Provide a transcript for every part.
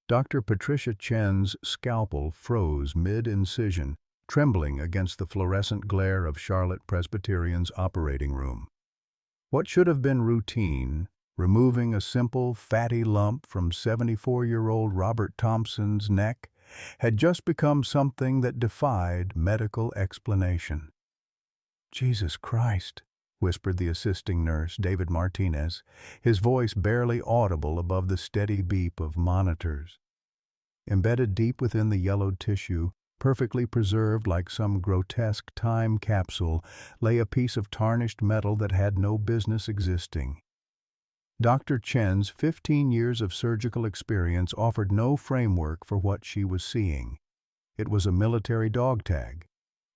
Dr. Patricia Chen's scalpel froze mid-incision, trembling against the fluorescent glare of Charlotte Presbyterian's operating room. What should have been routine, removing a simple, fatty lump from 74-year-old Robert Thompson's neck, had just become something that defied medical explanation. "Jesus Christ," whispered the assisting nurse, David Martinez, his voice barely audible above the steady beep of monitors. Embedded deep within the yellowed tissue, perfectly preserved like some grotesque time capsule, lay a piece of tarnished metal that had no business existing. Dr. Chen's 15 years of surgical experience offered no framework for what she was seeing. It was a military dog tag,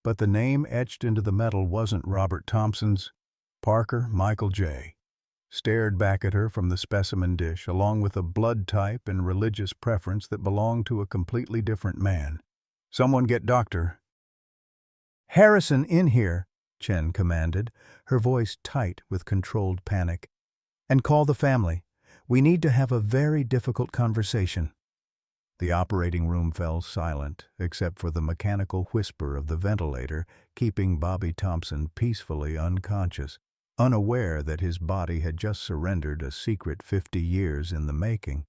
but the name etched into the metal wasn't Robert Thompson's. Parker Michael J. stared back at her from the specimen dish, along with a blood type and religious preference that belonged to a completely different man. "Someone get Dr. Harrison in here," Chen commanded, her voice tight with controlled panic. "And call the family. We need to have a very difficult conversation." The operating room fell silent, except for the mechanical whisper of the ventilator, keeping Bobby Thompson peacefully unconscious, unaware that his body had just surrendered a secret 50 years in the making.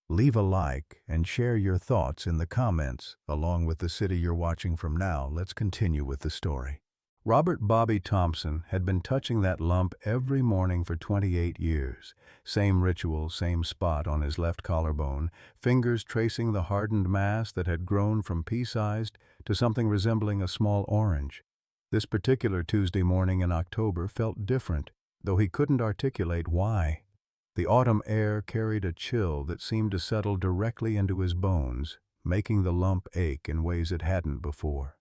Leave a like and share your thoughts in the comments, along with the city you're watching from now. Let's continue with the story. Robert Bobby Thompson had been touching that lump every morning for 28 years. Same ritual, same spot on his left collarbone, fingers tracing the hardened mass that had grown from pea-sized to something resembling a small orange. This particular Tuesday morning in October felt different, though he couldn't articulate why. The autumn air carried a chill that seemed to settle directly into his bones, making the lump ache in ways it hadn't before.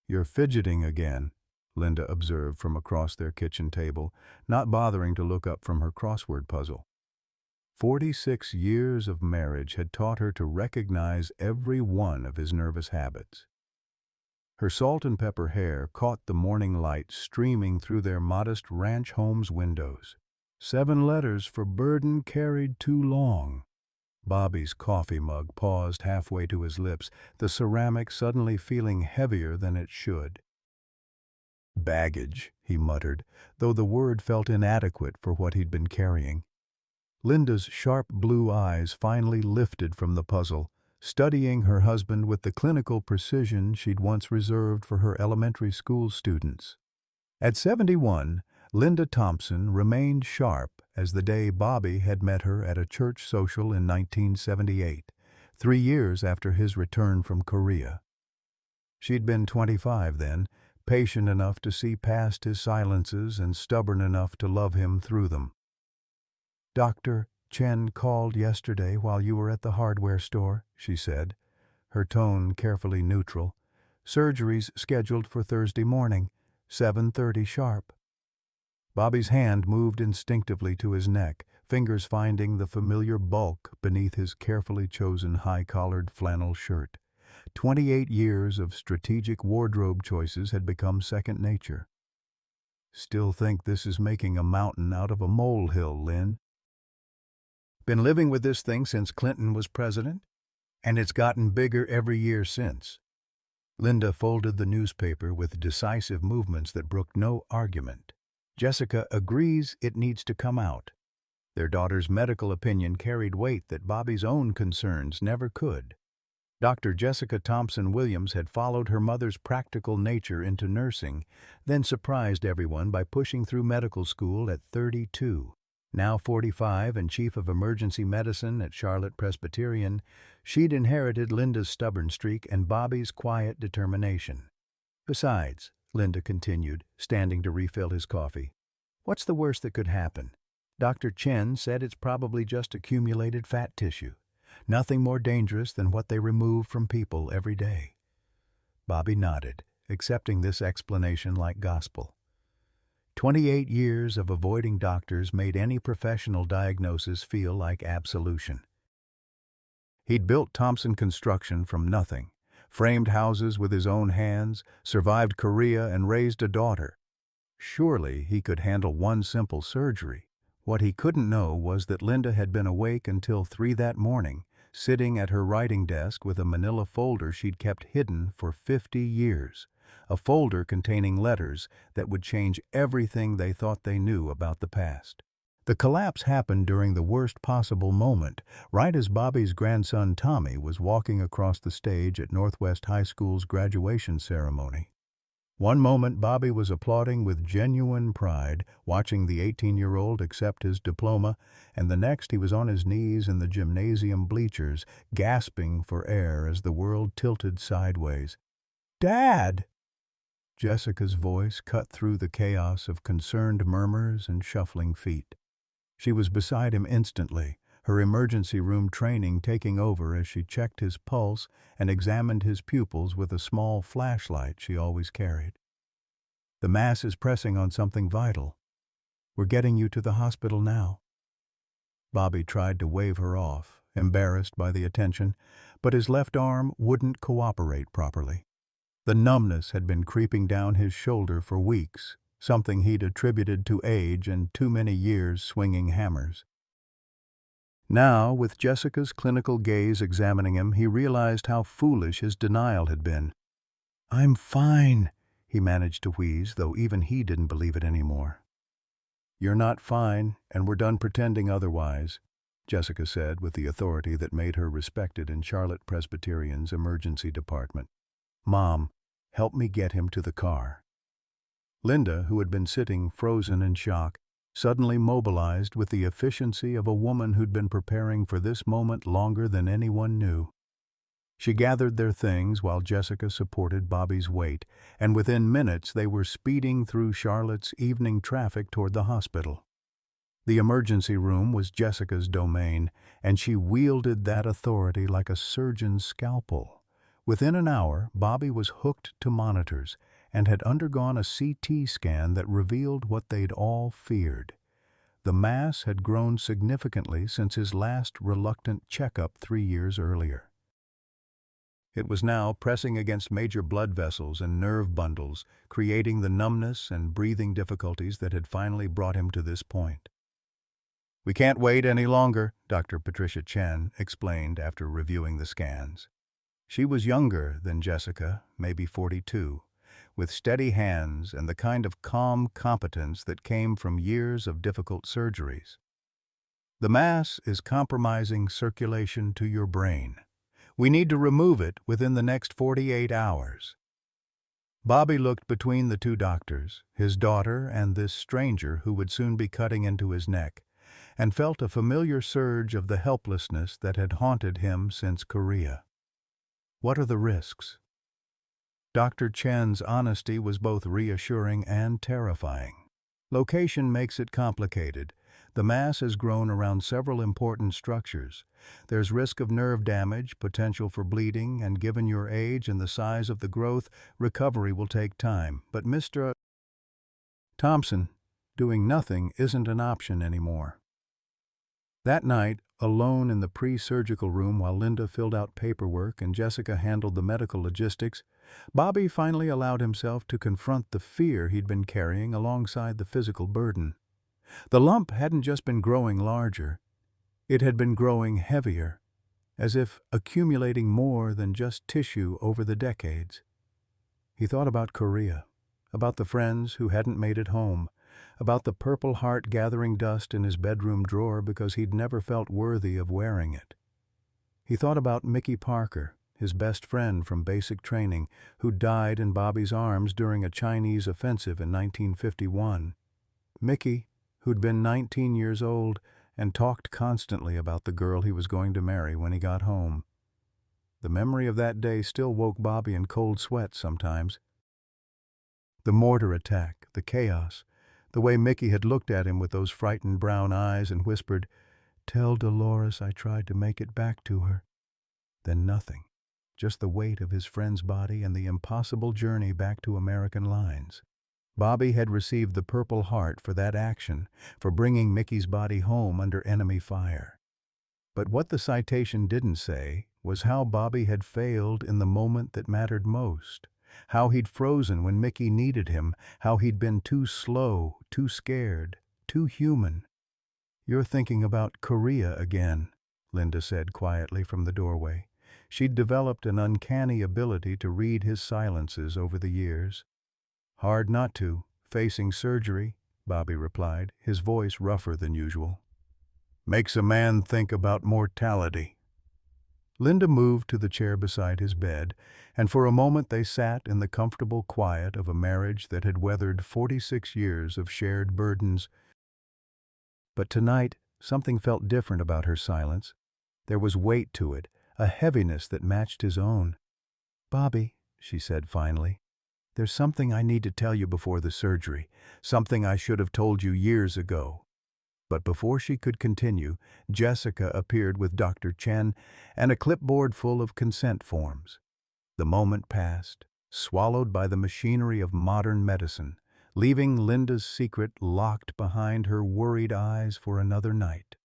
"You're fidgeting again," Linda observed from across their kitchen table, not bothering to look up from her crossword puzzle. 46 years of marriage had taught her to recognize every one of his nervous habits. Her salt and pepper hair caught the morning light streaming through their modest ranch home's windows. 7 letters for burden carried too long. Bobby's coffee mug paused halfway to his lips, the ceramic suddenly feeling heavier than it should. "Baggage," he muttered, though the word felt inadequate for what he'd been carrying. Linda's sharp blue eyes finally lifted from the puzzle, studying her husband with the clinical precision she'd once reserved for her elementary school students. At 71, Linda Thompson remained sharp as the day Bobby had met her at a church social in 1978, 3 years after his return from Korea. She'd been 25 then, patient enough to see past his silences and stubborn enough to love him through them. "Dr. Chen called yesterday while you were at the hardware store," she said, her tone carefully neutral. "Surgery's scheduled for Thursday morning, 7:30 sharp." Bobby's hand moved instinctively to his neck, fingers finding the familiar bulk beneath his carefully chosen high-collared flannel shirt. 28 years of strategic wardrobe choices had become second nature. "Still think this is making a mountain out of a molehill, Lynn. Been living with this thing since Clinton was president, and it's gotten bigger every year since." Linda folded the newspaper with decisive movements that brooked no argument. "Jessica agrees it needs to come out." Their daughter's medical opinion carried weight that Bobby's own concerns never could. Dr. Jessica Thompson Williams had followed her mother's practical nature into nursing, then surprised everyone by pushing through medical school at 32. Now 45 and chief of emergency medicine at Charlotte Presbyterian, she'd inherited Linda's stubborn streak and Bobby's quiet determination. "Besides," Linda continued, standing to refill his coffee, "what's the worst that could happen? Dr. Chen said it's probably just accumulated fat tissue. Nothing more dangerous than what they remove from people every day." Bobby nodded, accepting this explanation like gospel. 28 years of avoiding doctors made any professional diagnosis feel like absolution. He'd built Thompson Construction from nothing, framed houses with his own hands, survived Korea, and raised a daughter. Surely he could handle one simple surgery. What he couldn't know was that Linda had been awake until 3 that morning, sitting at her writing desk with a manila folder she'd kept hidden for 50 years, a folder containing letters that would change everything they thought they knew about the past. The collapse happened during the worst possible moment, right as Bobby's grandson Tommy was walking across the stage at Northwest High School's graduation ceremony. One moment Bobby was applauding with genuine pride, watching the 18-year-old accept his diploma, and the next he was on his knees in the gymnasium bleachers, gasping for air as the world tilted sideways. "Dad!" Jessica's voice cut through the chaos of concerned murmurs and shuffling feet. She was beside him instantly, her emergency room training taking over as she checked his pulse and examined his pupils with a small flashlight she always carried. "The mass is pressing on something vital. We're getting you to the hospital now." Bobby tried to wave her off, embarrassed by the attention, but his left arm wouldn't cooperate properly. The numbness had been creeping down his shoulder for weeks, something he'd attributed to age and too many years swinging hammers. Now, with Jessica's clinical gaze examining him, he realized how foolish his denial had been. "I'm fine," he managed to wheeze, though even he didn't believe it anymore. "You're not fine, and we're done pretending otherwise," Jessica said with the authority that made her respected in Charlotte Presbyterian's emergency department. "Mom, help me get him to the car." Linda, who had been sitting frozen in shock, suddenly mobilized with the efficiency of a woman who'd been preparing for this moment longer than anyone knew. She gathered their things while Jessica supported Bobby's weight, and within minutes they were speeding through Charlotte's evening traffic toward the hospital. The emergency room was Jessica's domain, and she wielded that authority like a surgeon's scalpel. Within an hour, Bobby was hooked to monitors and had undergone a CT scan that revealed what they'd all feared. The mass had grown significantly since his last reluctant checkup 3 years earlier. It was now pressing against major blood vessels and nerve bundles, creating the numbness and breathing difficulties that had finally brought him to this point. "We can't wait any longer," Dr. Patricia Chen explained after reviewing the scans. She was younger than Jessica, maybe 42, with steady hands and the kind of calm competence that came from years of difficult surgeries. "The mass is compromising circulation to your brain. We need to remove it within the next 48 hours. Bobby looked between the two doctors, his daughter and this stranger who would soon be cutting into his neck, and felt a familiar surge of the helplessness that had haunted him since Korea. "What are the risks?" Dr. Chen's honesty was both reassuring and terrifying. "Location makes it complicated. The mass has grown around several important structures. There's risk of nerve damage, potential for bleeding, and given your age and the size of the growth, recovery will take time. But Mr. Thompson, doing nothing isn't an option anymore." That night, alone in the pre-surgical room while Linda filled out paperwork and Jessica handled the medical logistics, Bobby finally allowed himself to confront the fear he'd been carrying alongside the physical burden. The lump hadn't just been growing larger, it had been growing heavier, as if accumulating more than just tissue over the decades. He thought about Korea, about the friends who hadn't made it home, about the Purple Heart gathering dust in his bedroom drawer because he'd never felt worthy of wearing it. He thought about Mickey Parker, his best friend from basic training, who died in Bobby's arms during a Chinese offensive in 1951. Mickey, who'd been 19 years old and talked constantly about the girl he was going to marry when he got home. The memory of that day still woke Bobby in cold sweats sometimes. The mortar attack, the chaos, the way Mickey had looked at him with those frightened brown eyes and whispered, "Tell Dolores I tried to make it back to her." Then nothing, just the weight of his friend's body and the impossible journey back to American lines. Bobby had received the Purple Heart for that action, for bringing Mickey's body home under enemy fire. But what the citation didn't say was how Bobby had failed in the moment that mattered most, how he'd frozen when Mickey needed him, how he'd been too slow, too scared, too human. "You're thinking about Korea again," Linda said quietly from the doorway. She'd developed an uncanny ability to read his silences over the years. Hard not to, facing surgery, Bobby replied, his voice rougher than usual. Makes a man think about mortality. Linda moved to the chair beside his bed, and for a moment they sat in the comfortable quiet of a marriage that had weathered 46 years of shared burdens. But tonight, something felt different about her silence. There was weight to it, a heaviness that matched his own. Bobby, she said finally, there's something I need to tell you before the surgery, something I should have told you years ago. But before she could continue, Jessica appeared with Dr. Chen and a clipboard full of consent forms. The moment passed, swallowed by the machinery of modern medicine, leaving Linda's secret locked behind her worried eyes for another night.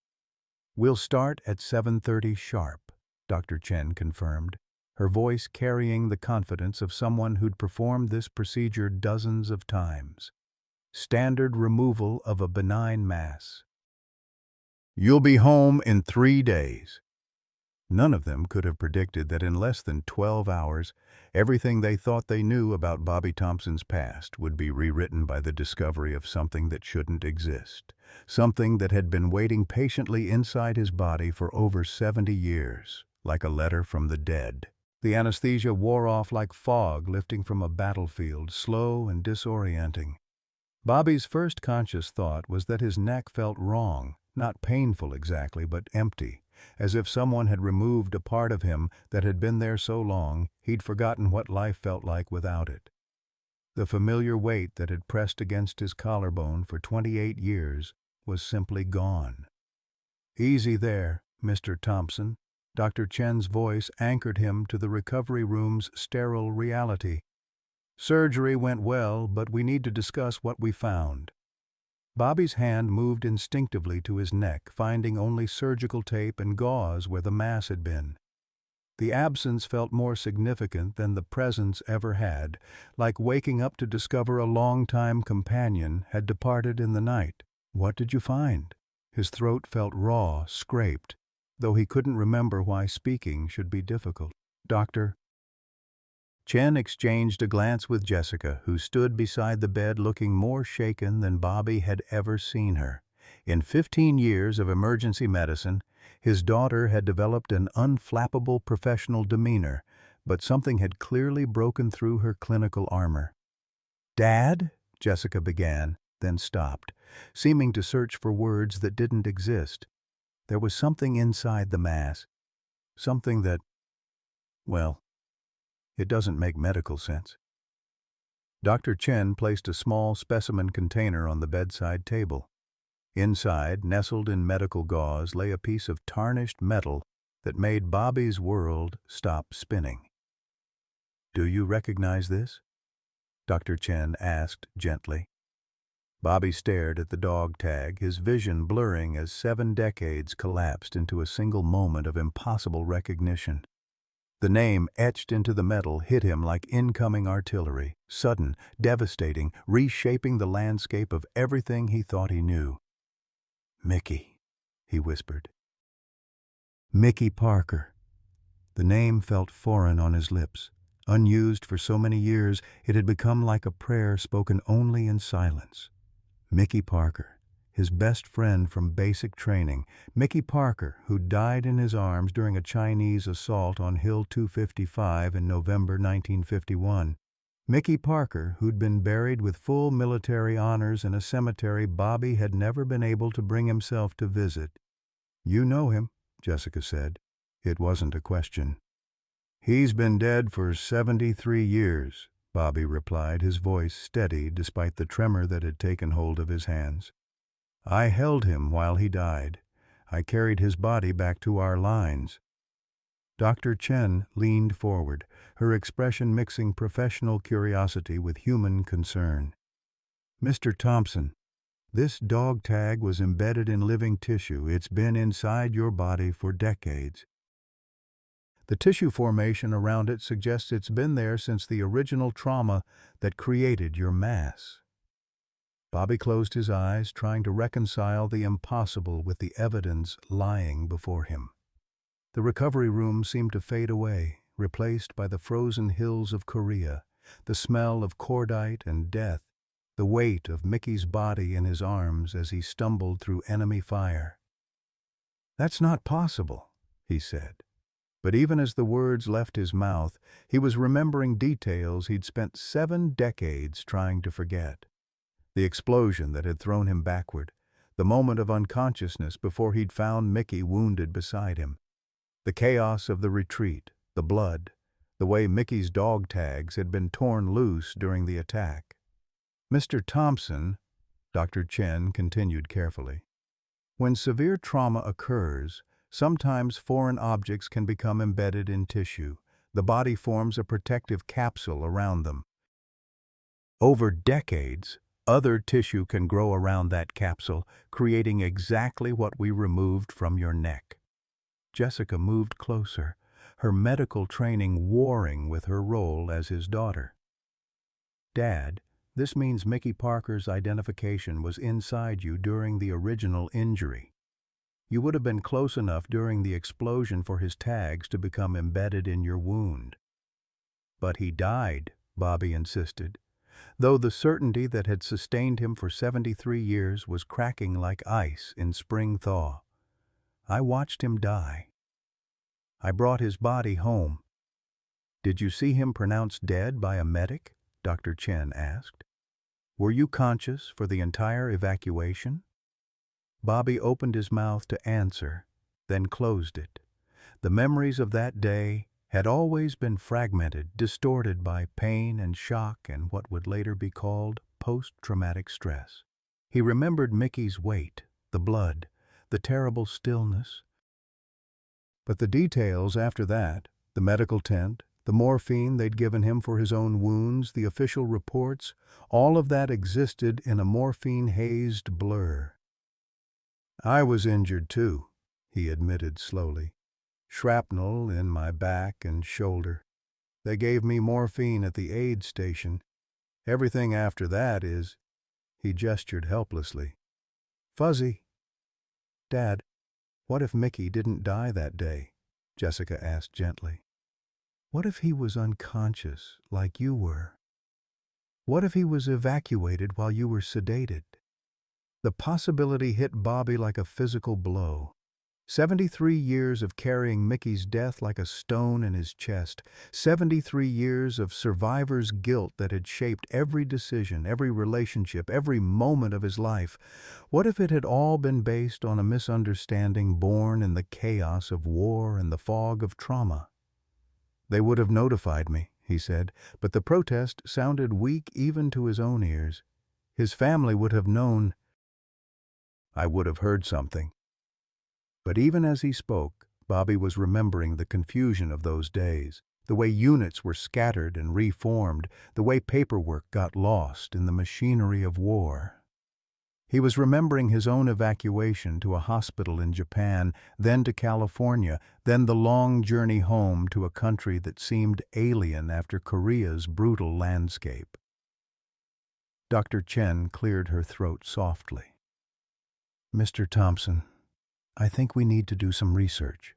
We'll start at 7:30 sharp, Dr. Chen confirmed, her voice carrying the confidence of someone who'd performed this procedure dozens of times. Standard removal of a benign mass. You'll be home in 3 days. None of them could have predicted that in less than 12 hours, everything they thought they knew about Bobby Thompson's past would be rewritten by the discovery of something that shouldn't exist, something that had been waiting patiently inside his body for over 70 years, like a letter from the dead. The anesthesia wore off like fog lifting from a battlefield, slow and disorienting. Bobby's first conscious thought was that his neck felt wrong, not painful exactly, but empty, as if someone had removed a part of him that had been there so long he'd forgotten what life felt like without it. The familiar weight that had pressed against his collarbone for 28 years was simply gone. Easy there, Mr. Thompson. Dr. Chen's voice anchored him to the recovery room's sterile reality. Surgery went well, but we need to discuss what we found. Bobby's hand moved instinctively to his neck, finding only surgical tape and gauze where the mass had been. The absence felt more significant than the presence ever had, like waking up to discover a long-time companion had departed in the night. What did you find? His throat felt raw, scraped, though he couldn't remember why speaking should be difficult. Doctor. Chen exchanged a glance with Jessica, who stood beside the bed looking more shaken than Bobby had ever seen her. In 15 years of emergency medicine, his daughter had developed an unflappable professional demeanor, but something had clearly broken through her clinical armor. "Dad?" Jessica began, then stopped, seeming to search for words that didn't exist. There was something inside the mass, something that, well, it doesn't make medical sense. Dr. Chen placed a small specimen container on the bedside table. Inside, nestled in medical gauze, lay a piece of tarnished metal that made Bobby's world stop spinning. "Do you recognize this?" Dr. Chen asked gently. Bobby stared at the dog tag, his vision blurring as 7 decades collapsed into a single moment of impossible recognition. The name etched into the metal hit him like incoming artillery, sudden, devastating, reshaping the landscape of everything he thought he knew. "Mickey," he whispered. Mickey Parker. The name felt foreign on his lips. Unused for so many years, it had become like a prayer spoken only in silence. Mickey Parker. His best friend from basic training, Mickey Parker, who died in his arms during a Chinese assault on Hill 255 in November 1951. Mickey Parker, who'd been buried with full military honors in a cemetery Bobby had never been able to bring himself to visit. "You know him," Jessica said. It wasn't a question. "He's been dead for 73 years, Bobby replied, his voice steady despite the tremor that had taken hold of his hands. "I held him while he died. I carried his body back to our lines." Dr. Chen leaned forward, her expression mixing professional curiosity with human concern. "Mr. Thompson, this dog tag was embedded in living tissue. It's been inside your body for decades. The tissue formation around it suggests it's been there since the original trauma that created your mass." Bobby closed his eyes, trying to reconcile the impossible with the evidence lying before him. The recovery room seemed to fade away, replaced by the frozen hills of Korea, the smell of cordite and death, the weight of Mickey's body in his arms as he stumbled through enemy fire. "That's not possible," he said. But even as the words left his mouth, he was remembering details he'd spent 7 decades trying to forget. The explosion that had thrown him backward, the moment of unconsciousness before he'd found Mickey wounded beside him, the chaos of the retreat, the blood, the way Mickey's dog tags had been torn loose during the attack. "Mr. Thompson," Dr. Chen continued carefully, "when severe trauma occurs, sometimes foreign objects can become embedded in tissue. The body forms a protective capsule around them. Over decades, other tissue can grow around that capsule, creating exactly what we removed from your neck." Jessica moved closer, her medical training warring with her role as his daughter. "Dad, this means Mickey Parker's identification was inside you during the original injury. You would have been close enough during the explosion for his tags to become embedded in your wound." "But he died," Bobby insisted, though the certainty that had sustained him for 73 years was cracking like ice in spring thaw. "I watched him die. I brought his body home." "Did you see him pronounced dead by a medic?" Dr. Chen asked. "Were you conscious for the entire evacuation?" Bobby opened his mouth to answer, then closed it. The memories of that day had always been fragmented, distorted by pain and shock and what would later be called post-traumatic stress. He remembered Mickey's weight, the blood, the terrible stillness. But the details after that, the medical tent, the morphine they'd given him for his own wounds, the official reports, all of that existed in a morphine-hazed blur. "I was injured too," he admitted slowly. "Shrapnel in my back and shoulder. They gave me morphine at the aid station. Everything after that is—" he gestured helplessly. "Fuzzy." "Dad, what if Mickey didn't die that day?" Jessica asked gently. "What if he was unconscious, like you were? What if he was evacuated while you were sedated?" The possibility hit Bobby like a physical blow. 73 years of carrying Mickey's death like a stone in his chest. 73 years of survivor's guilt that had shaped every decision, every relationship, every moment of his life. What if it had all been based on a misunderstanding born in the chaos of war and the fog of trauma? "They would have notified me," he said, but the protest sounded weak even to his own ears. "His family would have known. I would have heard something." But even as he spoke, Bobby was remembering the confusion of those days, the way units were scattered and reformed, the way paperwork got lost in the machinery of war. He was remembering his own evacuation to a hospital in Japan, then to California, then the long journey home to a country that seemed alien after Korea's brutal landscape. Dr. Chen cleared her throat softly. "Mr. Thompson, I think we need to do some research.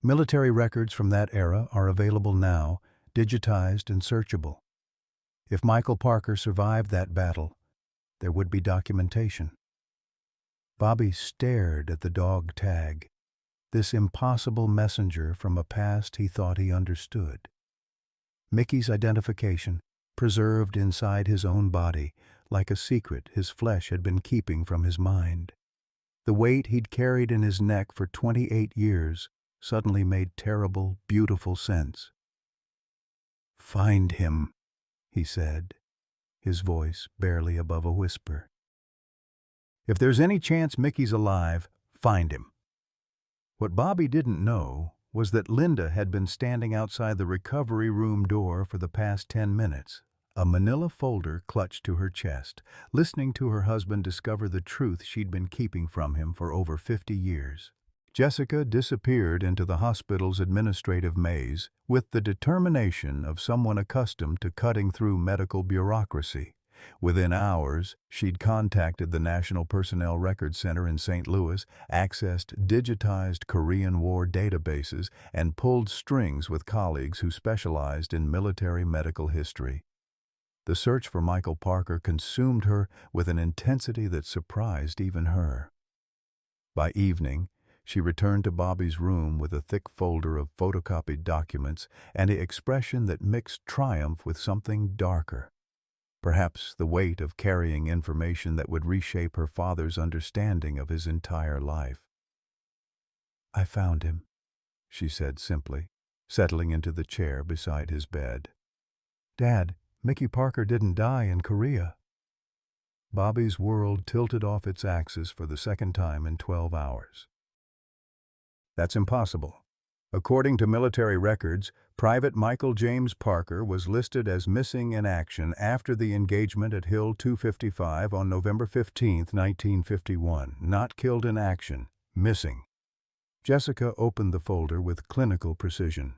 Military records from that era are available now, digitized and searchable. If Michael Parker survived that battle, there would be documentation." Bobby stared at the dog tag, this impossible messenger from a past he thought he understood. Mickey's identification, preserved inside his own body, like a secret his flesh had been keeping from his mind. The weight he'd carried in his neck for 28 years suddenly made terrible, beautiful sense. "Find him," he said, his voice barely above a whisper. "If there's any chance Mickey's alive, find him." What Bobby didn't know was that Linda had been standing outside the recovery room door for the past 10 minutes, a manila folder clutched to her chest, listening to her husband discover the truth she'd been keeping from him for over 50 years. Jessica disappeared into the hospital's administrative maze with the determination of someone accustomed to cutting through medical bureaucracy. Within hours, she'd contacted the National Personnel Records Center in St. Louis, accessed digitized Korean War databases, and pulled strings with colleagues who specialized in military medical history. The search for Michael Parker consumed her with an intensity that surprised even her. By evening, she returned to Bobby's room with a thick folder of photocopied documents and an expression that mixed triumph with something darker. Perhaps the weight of carrying information that would reshape her father's understanding of his entire life. "I found him," she said simply, settling into the chair beside his bed. "Dad, Mickey Parker didn't die in Korea." Bobby's world tilted off its axis for the second time in 12 hours. "That's impossible. According to military records, Private Michael James Parker was listed as missing in action after the engagement at Hill 255 on November 15, 1951. Not killed in action. Missing." Jessica opened the folder with clinical precision.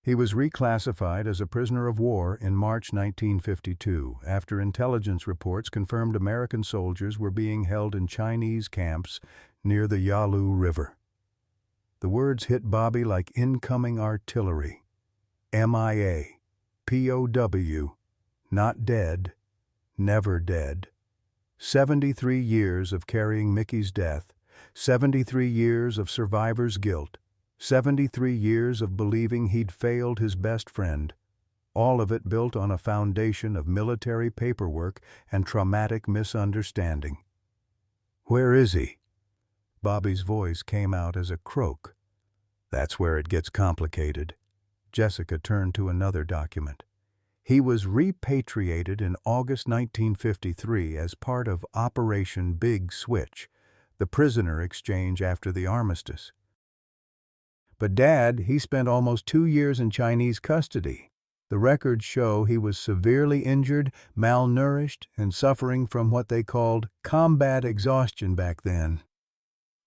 He was reclassified as a prisoner of war in March 1952 after intelligence reports confirmed American soldiers were being held in Chinese camps near the Yalu River. The words hit Bobby like incoming artillery. MIA, POW, not dead, never dead. 73 years of carrying Mickey's death, 73 years of survivor's guilt, 73 years of believing he'd failed his best friend, all of it built on a foundation of military paperwork and traumatic misunderstanding. "Where is he?" Bobby's voice came out as a croak. "That's where it gets complicated." Jessica turned to another document. He was repatriated in August 1953 as part of Operation Big Switch, the prisoner exchange after the armistice. "But Dad, he spent almost 2 years in Chinese custody. The records show he was severely injured, malnourished, and suffering from what they called combat exhaustion back then."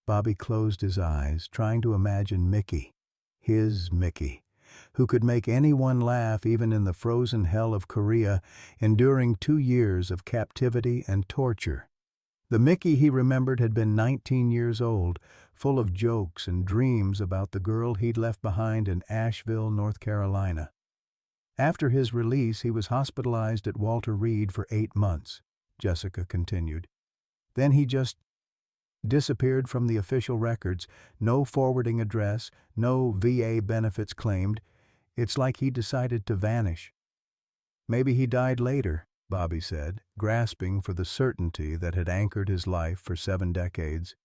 Bobby closed his eyes, trying to imagine Mickey, his Mickey, who could make anyone laugh even in the frozen hell of Korea, enduring 2 years of captivity and torture. The Mickey he remembered had been 19 years old, full of jokes and dreams about the girl he'd left behind in Asheville, North Carolina. After his release, he was hospitalized at Walter Reed for 8 months, Jessica continued. Then he just disappeared from the official records, no forwarding address, no VA benefits claimed. It's like he decided to vanish. "Maybe he died later," Bobby said, grasping for the certainty that had anchored his life for 7 decades.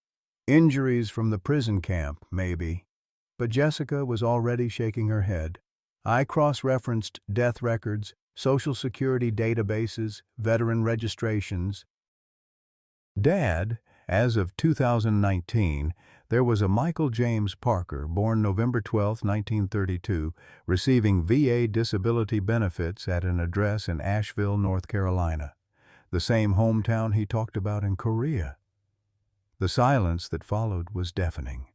"Injuries from the prison camp, maybe." But Jessica was already shaking her head. "I cross-referenced death records, Social Security databases, veteran registrations. Dad, as of 2019, there was a Michael James Parker, born November 12, 1932, receiving VA disability benefits at an address in Asheville, North Carolina, the same hometown he talked about in Korea." The silence that followed was deafening.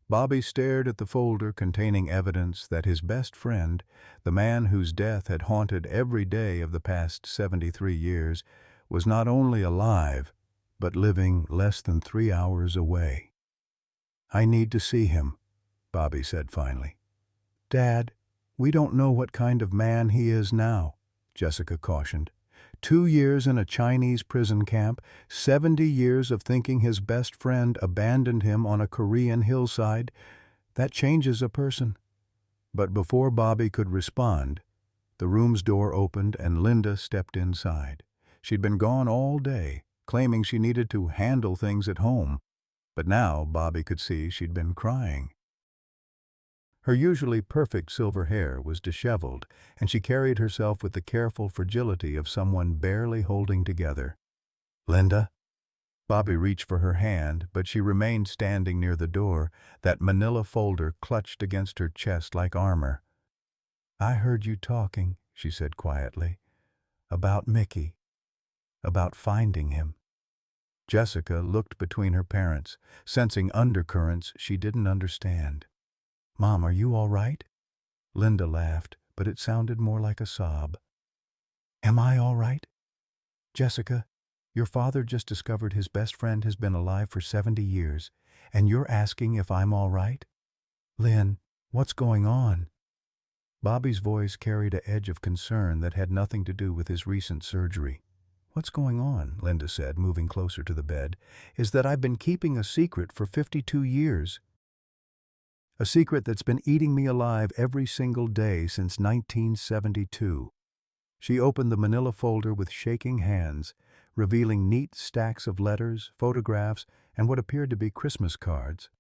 Bobby stared at the folder containing evidence that his best friend, the man whose death had haunted every day of the past 73 years, was not only alive, but living less than 3 hours away. "I need to see him," Bobby said finally. "Dad, we don't know what kind of man he is now," Jessica cautioned. 2 years in a Chinese prison camp, 70 years of thinking his best friend abandoned him on a Korean hillside, that changes a person. But before Bobby could respond, the room's door opened and Linda stepped inside. She'd been gone all day, claiming she needed to handle things at home, but now Bobby could see she'd been crying. Her usually perfect silver hair was disheveled, and she carried herself with the careful fragility of someone barely holding together. "Linda?" Bobby reached for her hand, but she remained standing near the door, that manila folder clutched against her chest like armor. "I heard you talking," she said quietly, "about Mickey, about finding him." Jessica looked between her parents, sensing undercurrents she didn't understand. "Mom, are you all right?" Linda laughed, but it sounded more like a sob. "Am I all right?" Jessica, your father just discovered his best friend has been alive for 70 years, and you're asking if I'm all right? Lynn, what's going on? Bobby's voice carried an edge of concern that had nothing to do with his recent surgery. What's going on, Linda said, moving closer to the bed, is that I've been keeping a secret for 52 years. A secret that's been eating me alive every single day since 1972. She opened the manila folder with shaking hands, revealing neat stacks of letters, photographs, and what appeared to be Christmas cards.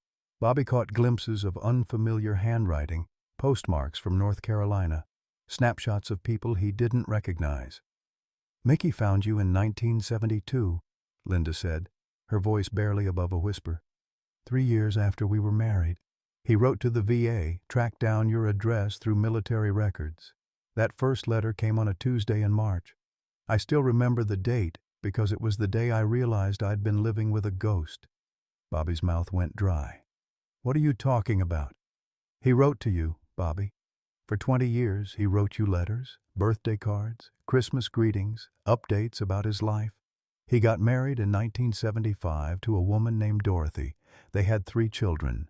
Bobby caught glimpses of unfamiliar handwriting, postmarks from North Carolina, snapshots of people he didn't recognize. Mickey found you in 1972, Linda said, her voice barely above a whisper. 3 years after we were married. He wrote to the VA, tracked down your address through military records. That first letter came on a Tuesday in March. I still remember the date because it was the day I realized I'd been living with a ghost. Bobby's mouth went dry. What are you talking about? He wrote to you, Bobby. For 20 years, he wrote you letters, birthday cards, Christmas greetings, updates about his life. He got married in 1975 to a woman named Dorothy. They had 3 children.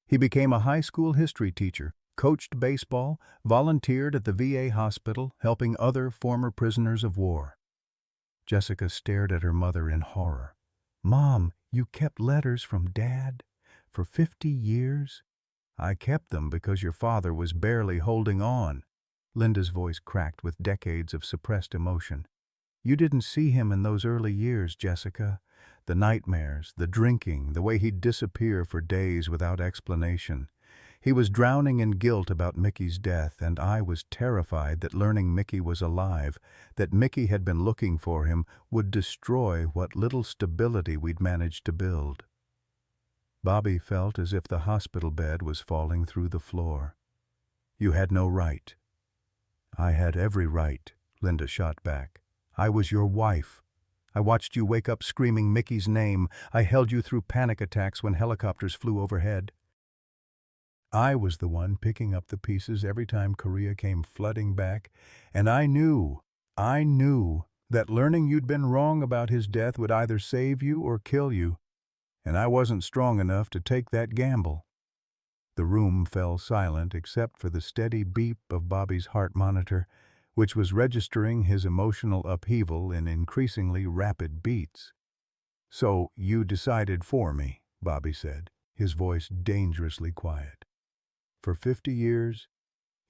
He became a high school history teacher, coached baseball, volunteered at the VA hospital, helping other former prisoners of war. Jessica stared at her mother in horror. Mom, you kept letters from Dad? For 50 years? I kept them because your father was barely holding on. Linda's voice cracked with decades of suppressed emotion. You didn't see him in those early years, Jessica. The nightmares, the drinking, the way he'd disappear for days without explanation. He was drowning in guilt about Mickey's death, and I was terrified that learning Mickey was alive, that Mickey had been looking for him, would destroy what little stability we'd managed to build. Bobby felt as if the hospital bed was falling through the floor. You had no right. I had every right, Linda shot back. I was your wife. I watched you wake up screaming Mickey's name. I held you through panic attacks when helicopters flew overhead. I was the one picking up the pieces every time Korea came flooding back, and I knew that learning you'd been wrong about his death would either save you or kill you, and I wasn't strong enough to take that gamble. The room fell silent except for the steady beep of Bobby's heart monitor, which was registering his emotional upheaval in increasingly rapid beats. So you decided for me, Bobby said, his voice dangerously quiet. For 50 years,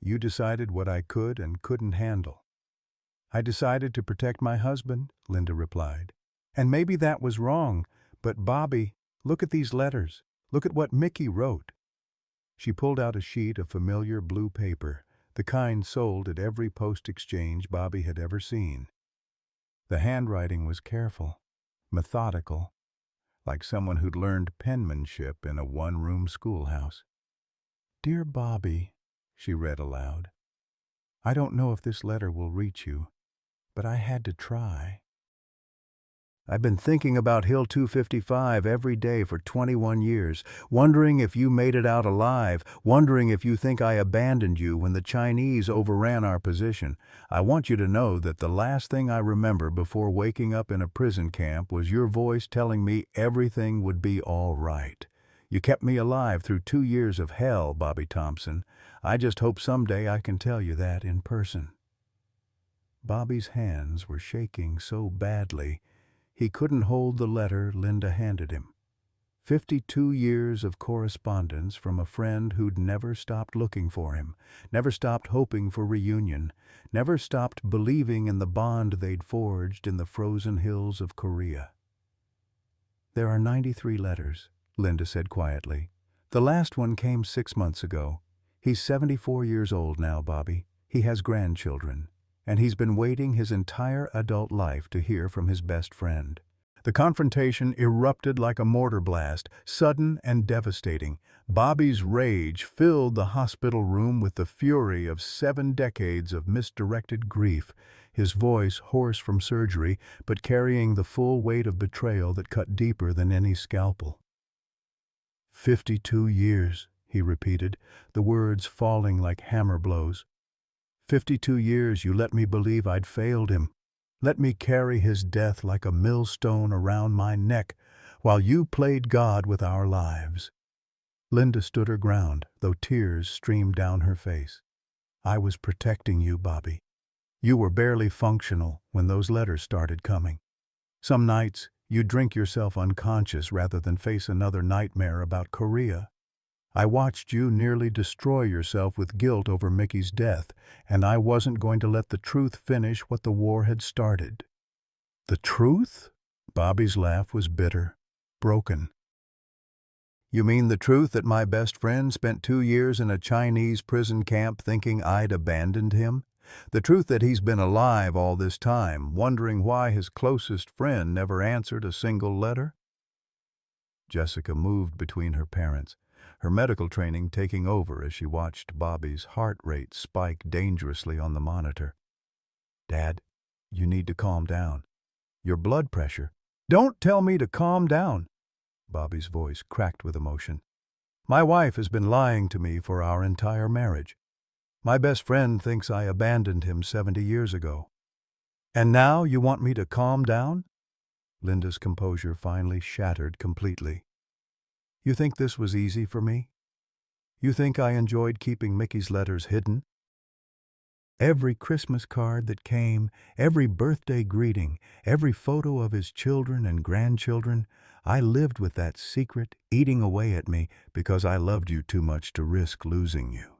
you decided what I could and couldn't handle. I decided to protect my husband, Linda replied. And maybe that was wrong, but Bobby, look at these letters. Look at what Mickey wrote. She pulled out a sheet of familiar blue paper, the kind sold at every post exchange Bobby had ever seen. The handwriting was careful, methodical, like someone who'd learned penmanship in a one-room schoolhouse. Dear Bobby, she read aloud, I don't know if this letter will reach you, but I had to try. I've been thinking about Hill 255 every day for 21 years, wondering if you made it out alive, wondering if you think I abandoned you when the Chinese overran our position. I want you to know that the last thing I remember before waking up in a prison camp was your voice telling me everything would be all right. You kept me alive through 2 years of hell, Bobby Thompson. I just hope someday I can tell you that in person. Bobby's hands were shaking so badly, he couldn't hold the letter Linda handed him. 52 years of correspondence from a friend who'd never stopped looking for him, never stopped hoping for reunion, never stopped believing in the bond they'd forged in the frozen hills of Korea. There are 93 letters, Linda said quietly. The last one came 6 months ago. He's 74 years old now, Bobby. He has grandchildren. And he's been waiting his entire adult life to hear from his best friend. The confrontation erupted like a mortar blast, sudden and devastating. Bobby's rage filled the hospital room with the fury of 7 decades of misdirected grief, his voice hoarse from surgery, but carrying the full weight of betrayal that cut deeper than any scalpel. 52 years, he repeated, the words falling like hammer blows. 52 years you let me believe I'd failed him. Let me carry his death like a millstone around my neck while you played God with our lives." Linda stood her ground, though tears streamed down her face. "I was protecting you, Bobby. You were barely functional when those letters started coming. Some nights, you'd drink yourself unconscious rather than face another nightmare about Korea. I watched you nearly destroy yourself with guilt over Mickey's death, and I wasn't going to let the truth finish what the war had started." "The truth?" Bobby's laugh was bitter, broken. "You mean the truth that my best friend spent 2 years in a Chinese prison camp thinking I'd abandoned him? The truth that he's been alive all this time, wondering why his closest friend never answered a single letter?" Jessica moved between her parents, her medical training taking over as she watched Bobby's heart rate spike dangerously on the monitor. "Dad, you need to calm down. Your blood pressure—" "Don't tell me to calm down!" Bobby's voice cracked with emotion. "My wife has been lying to me for our entire marriage. My best friend thinks I abandoned him 70 years ago. And now you want me to calm down?" Linda's composure finally shattered completely. "You think this was easy for me? You think I enjoyed keeping Mickey's letters hidden? Every Christmas card that came, every birthday greeting, every photo of his children and grandchildren, I lived with that secret eating away at me because I loved you too much to risk losing you."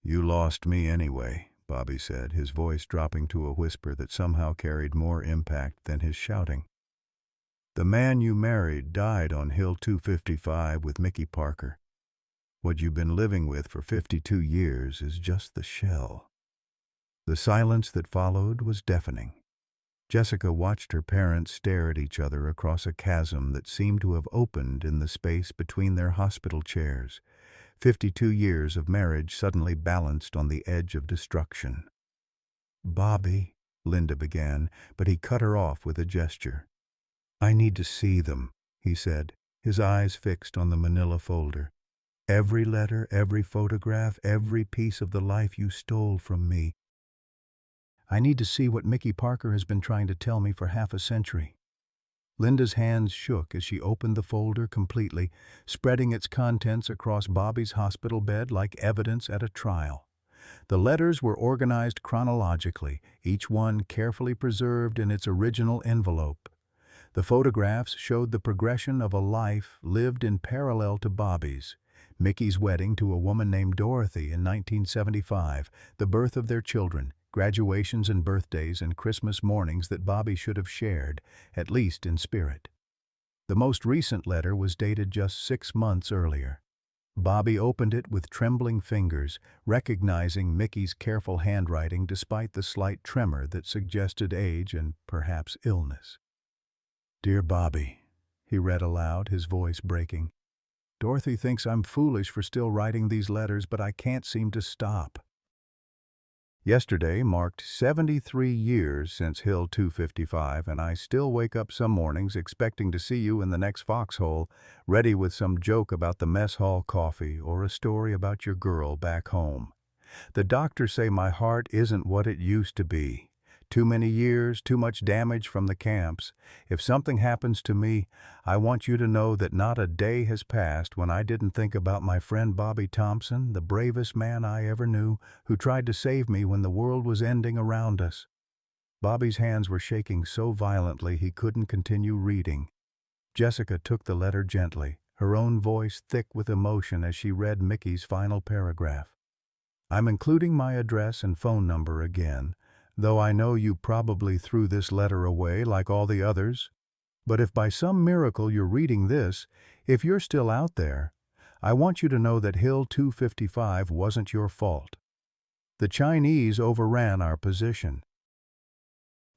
"You lost me anyway," Bobby said, his voice dropping to a whisper that somehow carried more impact than his shouting. "The man you married died on Hill 255 with Mickey Parker. What you've been living with for 52 years is just the shell." The silence that followed was deafening. Jessica watched her parents stare at each other across a chasm that seemed to have opened in the space between their hospital chairs. 52 years of marriage suddenly balanced on the edge of destruction. "Bobby," Linda began, but he cut her off with a gesture. "I need to see them," he said, his eyes fixed on the manila folder. "Every letter, every photograph, every piece of the life you stole from me. I need to see what Mickey Parker has been trying to tell me for half a century." Linda's hands shook as she opened the folder completely, spreading its contents across Bobby's hospital bed like evidence at a trial. The letters were organized chronologically, each one carefully preserved in its original envelope. The photographs showed the progression of a life lived in parallel to Bobby's. Mickey's wedding to a woman named Dorothy in 1975, the birth of their children, graduations and birthdays and Christmas mornings that Bobby should have shared, at least in spirit. The most recent letter was dated just 6 months earlier. Bobby opened it with trembling fingers, recognizing Mickey's careful handwriting despite the slight tremor that suggested age and perhaps illness. "Dear Bobby," he read aloud, his voice breaking. "Dorothy thinks I'm foolish for still writing these letters, but I can't seem to stop. Yesterday marked 73 years since Hill 255, and I still wake up some mornings expecting to see you in the next foxhole, ready with some joke about the mess hall coffee or a story about your girl back home. The doctors say my heart isn't what it used to be. Too many years, too much damage from the camps. If something happens to me, I want you to know that not a day has passed when I didn't think about my friend Bobby Thompson, the bravest man I ever knew, who tried to save me when the world was ending around us." Bobby's hands were shaking so violently he couldn't continue reading. Jessica took the letter gently, her own voice thick with emotion as she read Mickey's final paragraph. "I'm including my address and phone number again, though I know you probably threw this letter away like all the others. But if by some miracle you're reading this, if you're still out there, I want you to know that Hill 255 wasn't your fault. The Chinese overran our position.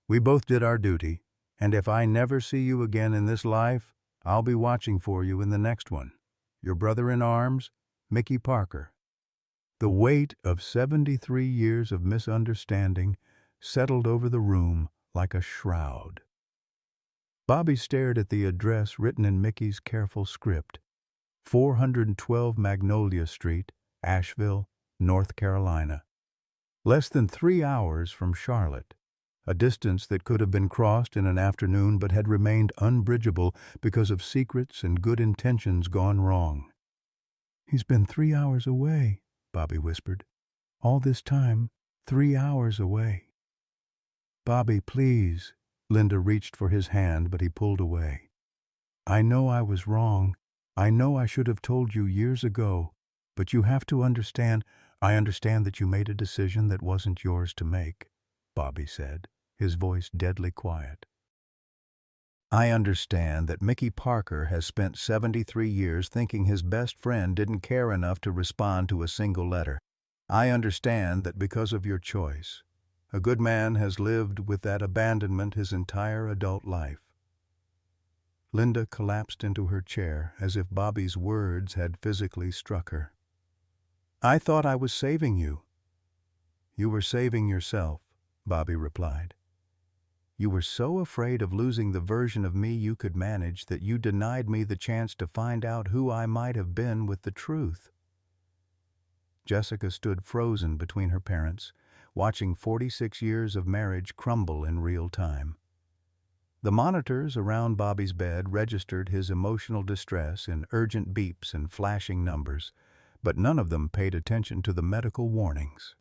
We both did our duty, and if I never see you again in this life, I'll be watching for you in the next one. Your brother in arms, Mickey Parker." The weight of 73 years of misunderstanding settled over the room like a shroud. Bobby stared at the address written in Mickey's careful script: 412 Magnolia Street, Asheville, North Carolina. Less than 3 hours from Charlotte. a distance that could have been crossed in an afternoon but had remained unbridgeable because of secrets and good intentions gone wrong. "He's been 3 hours away," Bobby whispered. "All this time, 3 hours away." "Bobby, please." Linda reached for his hand, but he pulled away. "I know I was wrong. I know I should have told you years ago. But you have to understand." "I understand that you made a decision that wasn't yours to make," Bobby said, his voice deadly quiet. "I understand that Mickey Parker has spent 73 years thinking his best friend didn't care enough to respond to a single letter. I understand that because of your choice, a good man has lived with that abandonment his entire adult life." Linda collapsed into her chair as if Bobby's words had physically struck her. "I thought I was saving you." "You were saving yourself," Bobby replied. "You were so afraid of losing the version of me you could manage that you denied me the chance to find out who I might have been with the truth." Jessica stood frozen between her parents, watching 46 years of marriage crumble in real time. The monitors around Bobby's bed registered his emotional distress in urgent beeps and flashing numbers, but none of them paid attention to the medical warnings.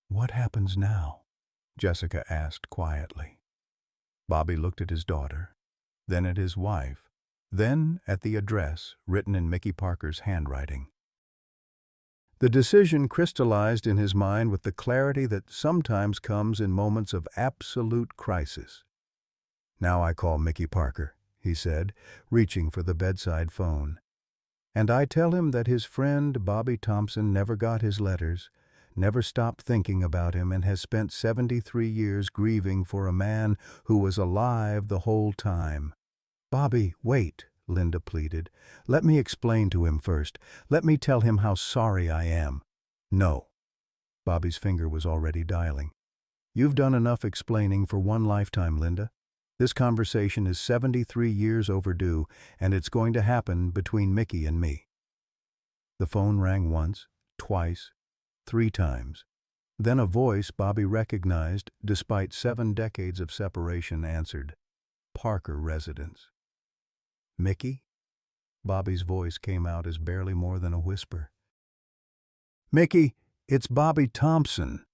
"What happens now?" Jessica asked quietly. Bobby looked at his daughter, then at his wife, then at the address written in Mickey Parker's handwriting. The decision crystallized in his mind with the clarity that sometimes comes in moments of absolute crisis. "Now I call Mickey Parker," he said, reaching for the bedside phone. "And I tell him that his friend Bobby Thompson never got his letters, never stopped thinking about him, and has spent 73 years grieving for a man who was alive the whole time." "Bobby, wait," Linda pleaded. "Let me explain to him first. Let me tell him how sorry I am." "No." Bobby's finger was already dialing. "You've done enough explaining for one lifetime, Linda. This conversation is 73 years overdue, and it's going to happen between Mickey and me." The phone rang once, twice, 3 times. Then a voice Bobby recognized, despite 7 decades of separation, answered. "Parker residence." "Mickey?" Bobby's voice came out as barely more than a whisper. "Mickey, it's Bobby Thompson."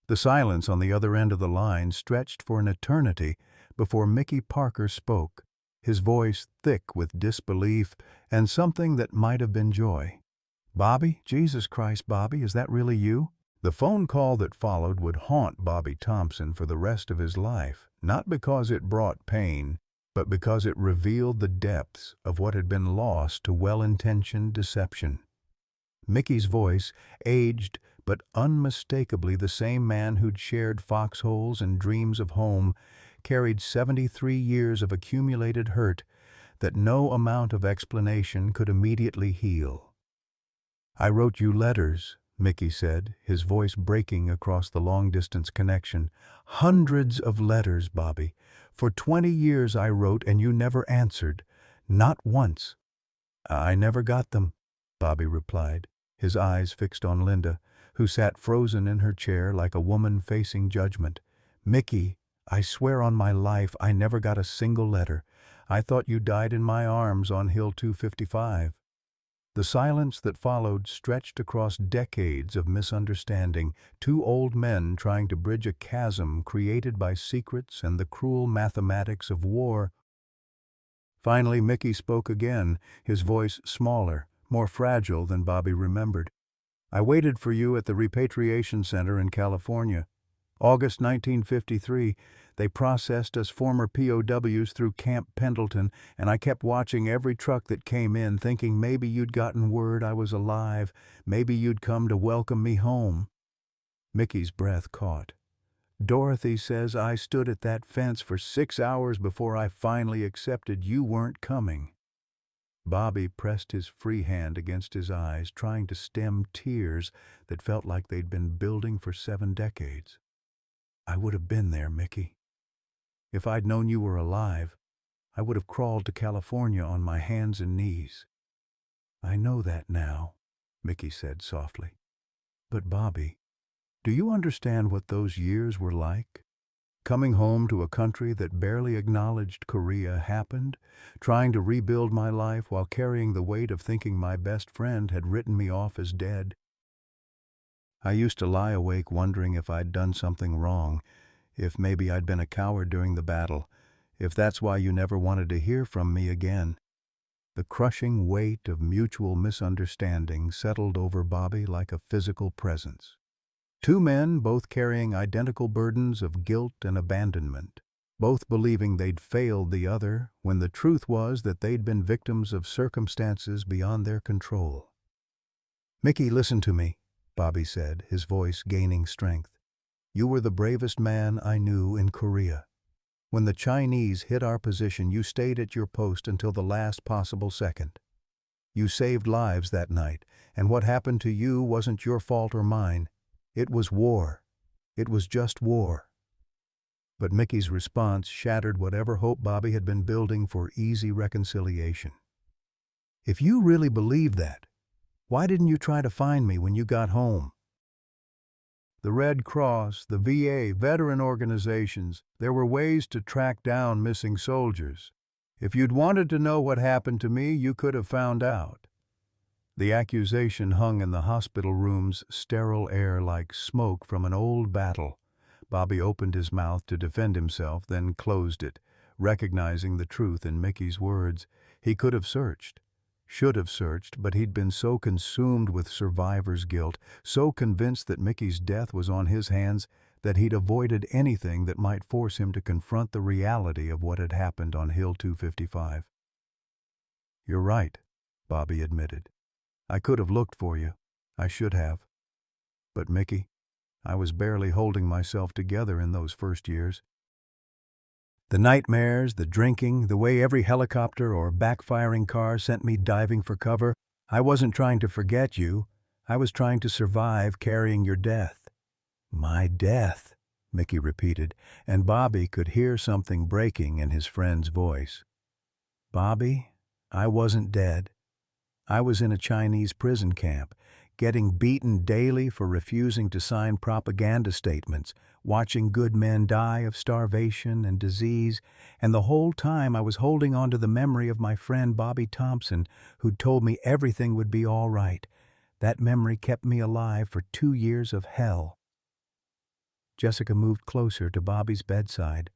The silence on the other end of the line stretched for an eternity before Mickey Parker spoke, his voice thick with disbelief and something that might have been joy. "Bobby? Jesus Christ, Bobby, is that really you?" The phone call that followed would haunt Bobby Thompson for the rest of his life, not because it brought pain, but because it revealed the depths of what had been lost to well-intentioned deception. Mickey's voice, aged but unmistakably the same man who'd shared foxholes and dreams of home, carried 73 years of accumulated hurt that no amount of explanation could immediately heal. "I wrote you letters," Mickey said, his voice breaking across the long-distance connection. "Hundreds of letters, Bobby. For 20 years I wrote and you never answered. Not once." "I never got them," Bobby replied, his eyes fixed on Linda, who sat frozen in her chair like a woman facing judgment. "Mickey, I swear on my life I never got a single letter. I thought you died in my arms on Hill 255. The silence that followed stretched across decades of misunderstanding, 2 old men trying to bridge a chasm created by secrets and the cruel mathematics of war. Finally, Mickey spoke again, his voice smaller, more fragile than Bobby remembered. "I waited for you at the repatriation center in California. August 1953, they processed us former POWs through Camp Pendleton, and I kept watching every truck that came in, thinking maybe you'd gotten word I was alive, maybe you'd come to welcome me home." Mickey's breath caught. "Dorothy says I stood at that fence for 6 hours before I finally accepted you weren't coming." Bobby pressed his free hand against his eyes, trying to stem tears that felt like they'd been building for 7 decades. "I would have been there, Mickey. If I'd known you were alive, I would have crawled to California on my hands and knees." "I know that now," Mickey said softly. "But Bobby, Do you understand what those years were like? Coming home to a country that barely acknowledged Korea happened, trying to rebuild my life while carrying the weight of thinking my best friend had written me off as dead. I used to lie awake wondering if I'd done something wrong, if maybe I'd been a coward during the battle, if that's why you never wanted to hear from me again. The crushing weight of mutual misunderstanding settled over Bobby like a physical presence. Two men, both carrying identical burdens of guilt and abandonment, both believing they'd failed the other when the truth was that they'd been victims of circumstances beyond their control. "Mickey, listen to me," Bobby said, his voice gaining strength. "You were the bravest man I knew in Korea. When the Chinese hit our position, you stayed at your post until the last possible second. You saved lives that night, and what happened to you wasn't your fault or mine. It was war. It was just war." But Mickey's response shattered whatever hope Bobby had been building for easy reconciliation. "If you really believed that, why didn't you try to find me when you got home?" The Red Cross, the VA, veteran organizations, there were ways to track down missing soldiers. If you'd wanted to know what happened to me, you could have found out. The accusation hung in the hospital room's sterile air like smoke from an old battle. Bobby opened his mouth to defend himself, then closed it, recognizing the truth in Mickey's words. He could have searched, should have searched, but he'd been so consumed with survivor's guilt, so convinced that Mickey's death was on his hands, that he'd avoided anything that might force him to confront the reality of what had happened on Hill 255. "You're right," Bobby admitted. "I could have looked for you. I should have. But Mickey, I was barely holding myself together in those first years. The nightmares, the drinking, the way every helicopter or backfiring car sent me diving for cover, I wasn't trying to forget you. I was trying to survive carrying your death." "My death," Mickey repeated, and Bobby could hear something breaking in his friend's voice. "Bobby, I wasn't dead. I was in a Chinese prison camp, getting beaten daily for refusing to sign propaganda statements, watching good men die of starvation and disease, and the whole time I was holding on to the memory of my friend Bobby Thompson, who'd told me everything would be all right. That memory kept me alive for 2 years of hell." Jessica moved closer to Bobby's bedside,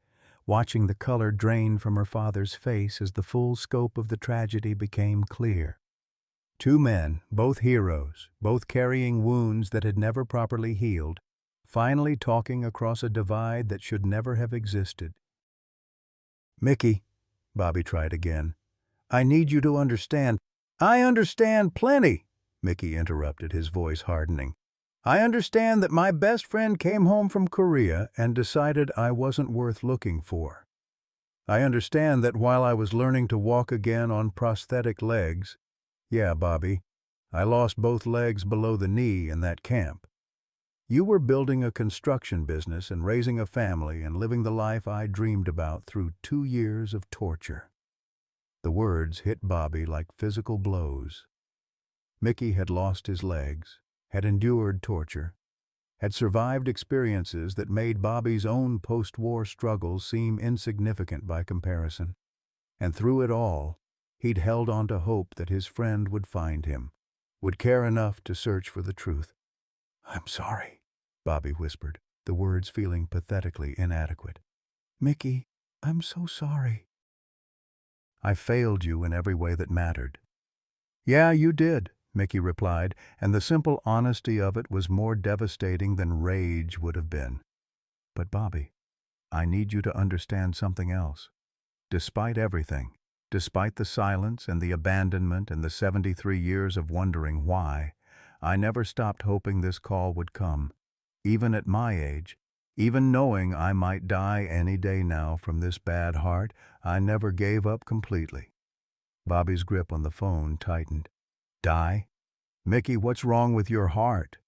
watching the color drain from her father's face as the full scope of the tragedy became clear. Two men, both heroes, both carrying wounds that had never properly healed, finally talking across a divide that should never have existed. "Mickey," Bobby tried again, "I need you to understand." "I understand plenty," Mickey interrupted, his voice hardening. "I understand that my best friend came home from Korea and decided I wasn't worth looking for. I understand that while I was learning to walk again on prosthetic legs, yeah, Bobby, I lost both legs below the knee in that camp. You were building a construction business and raising a family and living the life I dreamed about through 2 years of torture." The words hit Bobby like physical blows. Mickey had lost his legs, had endured torture, had survived experiences that made Bobby's own post-war struggles seem insignificant by comparison. And through it all, he'd held on to hope that his friend would find him, would care enough to search for the truth. "I'm sorry," Bobby whispered, the words feeling pathetically inadequate. "Mickey, I'm so sorry." "I failed you in every way that mattered." "Yeah, you did," Mickey replied, and the simple honesty of it was more devastating than rage would have been. "But Bobby, I need you to understand something else. Despite everything, despite the silence and the abandonment and the 73 years of wondering why, I never stopped hoping this call would come. Even at my age, even knowing I might die any day now from this bad heart, I never gave up completely." Bobby's grip on the phone tightened. "Die? Mickey, what's wrong with your heart?"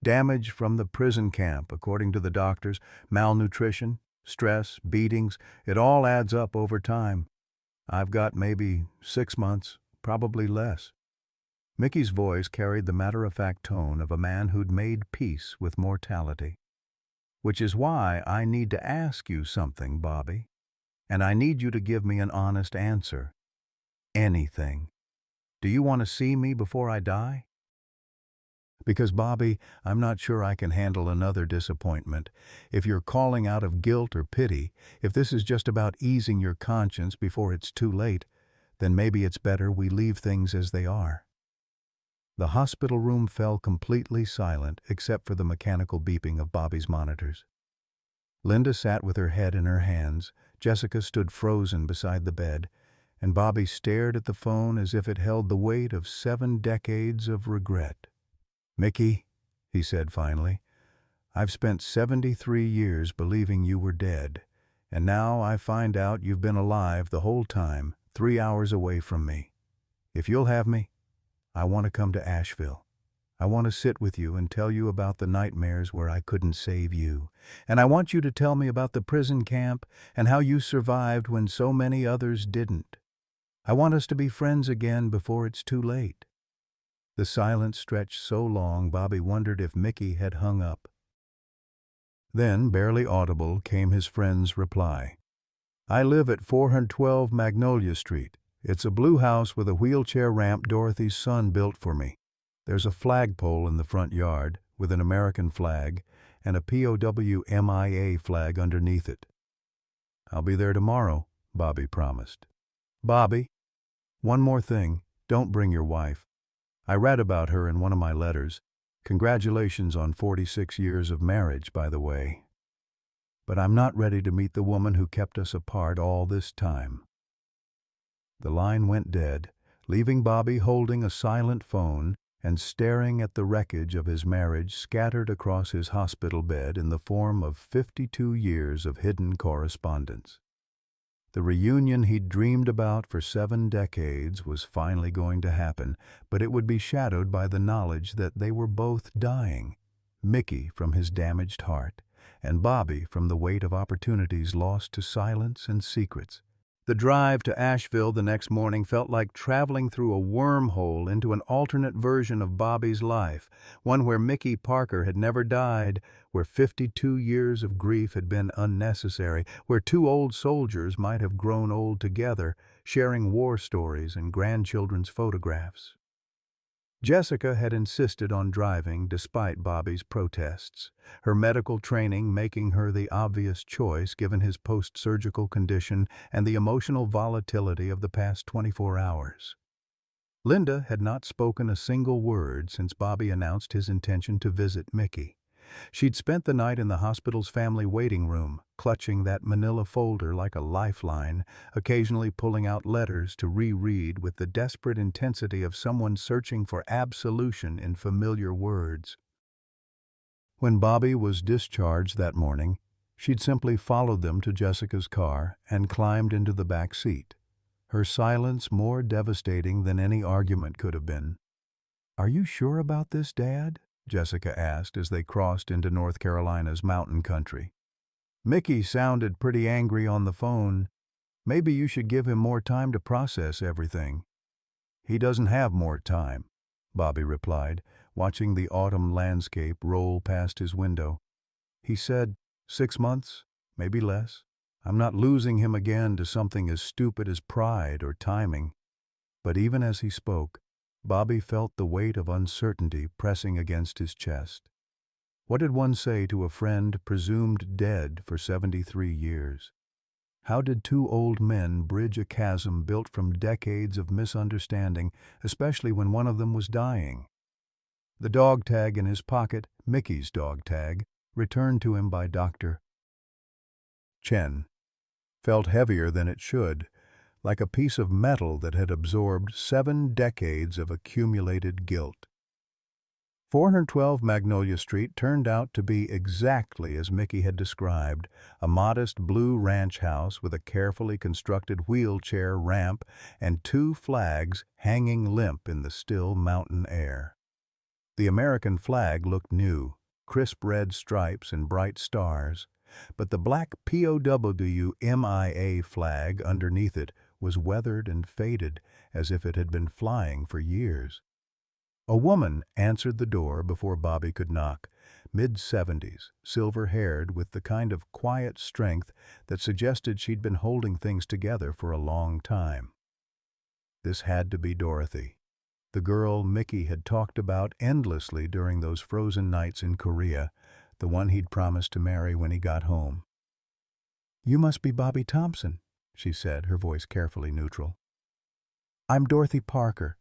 "Damage from the prison camp, according to the doctors, malnutrition, stress, beatings, it all adds up over time. I've got maybe 6 months, probably less." Mickey's voice carried the matter-of-fact tone of a man who'd made peace with mortality. "Which is why I need to ask you something, Bobby. And I need you to give me an honest answer. Anything. Do you want to see me before I die?" "Because, Bobby, I'm not sure I can handle another disappointment. If you're calling out of guilt or pity, if this is just about easing your conscience before it's too late, then maybe it's better we leave things as they are." The hospital room fell completely silent except for the mechanical beeping of Bobby's monitors. Linda sat with her head in her hands, Jessica stood frozen beside the bed, and Bobby stared at the phone as if it held the weight of 7 decades of regret. "Mickey," he said finally, "I've spent 73 years believing you were dead, and now I find out you've been alive the whole time, 3 hours away from me. If you'll have me, I want to come to Asheville. I want to sit with you and tell you about the nightmares where I couldn't save you. And I want you to tell me about the prison camp and how you survived when so many others didn't. I want us to be friends again before it's too late." The silence stretched so long Bobby wondered if Mickey had hung up. Then, barely audible, came his friend's reply. "I live at 412 Magnolia Street. It's a blue house with a wheelchair ramp Dorothy's son built for me. There's a flagpole in the front yard with an American flag and a POW MIA flag underneath it." "I'll be there tomorrow," Bobby promised. "Bobby, one more thing. Don't bring your wife. I read about her in one of my letters. Congratulations on 46 years of marriage, by the way. But I'm not ready to meet the woman who kept us apart all this time." The line went dead, leaving Bobby holding a silent phone and staring at the wreckage of his marriage scattered across his hospital bed in the form of 52 years of hidden correspondence. The reunion he'd dreamed about for 7 decades was finally going to happen, but it would be shadowed by the knowledge that they were both dying, Mickey from his damaged heart, and Bobby from the weight of opportunities lost to silence and secrets. The drive to Asheville the next morning felt like traveling through a wormhole into an alternate version of Bobby's life, one where Mickey Parker had never died, where 52 years of grief had been unnecessary, where 2 old soldiers might have grown old together, sharing war stories and grandchildren's photographs. Jessica had insisted on driving despite Bobby's protests, her medical training making her the obvious choice given his post-surgical condition and the emotional volatility of the past 24 hours. Linda had not spoken a single word since Bobby announced his intention to visit Mickey. She'd spent the night in the hospital's family waiting room, clutching that manila folder like a lifeline, occasionally pulling out letters to reread with the desperate intensity of someone searching for absolution in familiar words. When Bobby was discharged that morning, she'd simply followed them to Jessica's car and climbed into the back seat, her silence more devastating than any argument could have been. "Are you sure about this, Dad?" Jessica asked as they crossed into North Carolina's mountain country. "Mickey sounded pretty angry on the phone. Maybe you should give him more time to process everything." "He doesn't have more time," Bobby replied, watching the autumn landscape roll past his window. "He said 6 months, maybe less. I'm not losing him again to something as stupid as pride or timing." But even as he spoke, Bobby felt the weight of uncertainty pressing against his chest. What did one say to a friend presumed dead for 73 years? How did 2 old men bridge a chasm built from decades of misunderstanding, especially when one of them was dying? The dog tag in his pocket, Mickey's dog tag, returned to him by Dr. Chen, felt heavier than it should, like a piece of metal that had absorbed 7 decades of accumulated guilt. 412 Magnolia Street turned out to be exactly as Mickey had described, a modest blue ranch house with a carefully constructed wheelchair ramp and 2 flags hanging limp in the still mountain air. The American flag looked new, crisp red stripes and bright stars, but the black POW MIA flag underneath it was weathered and faded as if it had been flying for years. A woman answered the door before Bobby could knock, mid-70s, silver-haired with the kind of quiet strength that suggested she'd been holding things together for a long time. This had to be Dorothy, the girl Mickey had talked about endlessly during those frozen nights in Korea, the one he'd promised to marry when he got home. "You must be Bobby Thompson," she said, her voice carefully neutral. "I'm Dorothy Parker."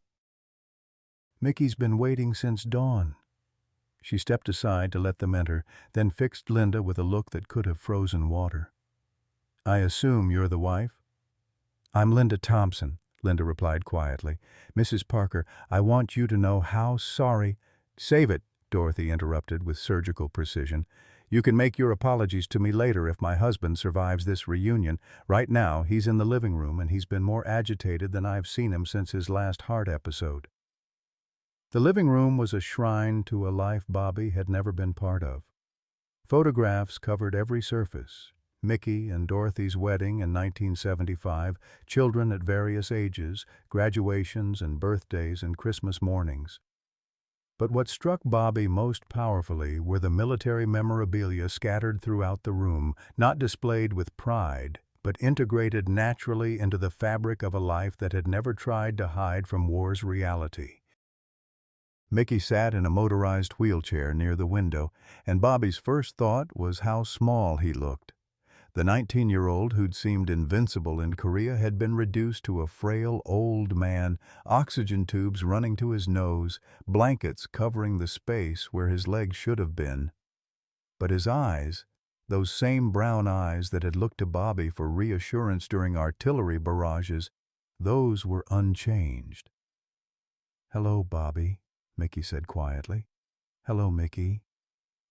"Mickey's been waiting since dawn." She stepped aside to let them enter, then fixed Linda with a look that could have frozen water. "I assume you're the wife?" "I'm Linda Thompson," Linda replied quietly. "Mrs. Parker, I want you to know how sorry—" "Save it," Dorothy interrupted with surgical precision. "You can make your apologies to me later if my husband survives this reunion. Right now, he's in the living room and he's been more agitated than I've seen him since his last heart episode." The living room was a shrine to a life Bobby had never been part of. Photographs covered every surface. Mickey and Dorothy's wedding in 1975, children at various ages, graduations and birthdays and Christmas mornings. But what struck Bobby most powerfully were the military memorabilia scattered throughout the room, not displayed with pride, but integrated naturally into the fabric of a life that had never tried to hide from war's reality. Mickey sat in a motorized wheelchair near the window, and Bobby's first thought was how small he looked. The 19-year-old who'd seemed invincible in Korea had been reduced to a frail old man, oxygen tubes running to his nose, blankets covering the space where his legs should have been. But his eyes, those same brown eyes that had looked to Bobby for reassurance during artillery barrages, those were unchanged. "Hello, Bobby," Mickey said quietly. "Hello, Mickey."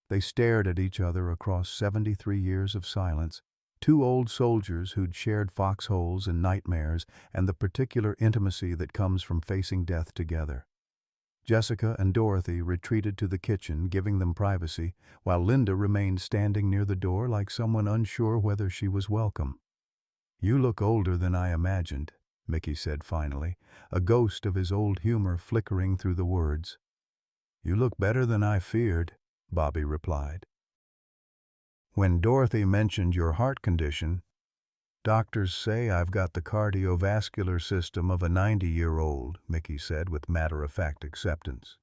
They stared at each other across 73 years of silence, two old soldiers who'd shared foxholes and nightmares and the particular intimacy that comes from facing death together. Jessica and Dorothy retreated to the kitchen, giving them privacy, while Linda remained standing near the door like someone unsure whether she was welcome. "You look older than I imagined," Mickey said finally, a ghost of his old humor flickering through the words. "You look better than I feared," Bobby replied. "When Dorothy mentioned your heart condition, doctors say I've got the cardiovascular system of a 90-year-old, Mickey said with matter-of-fact acceptance.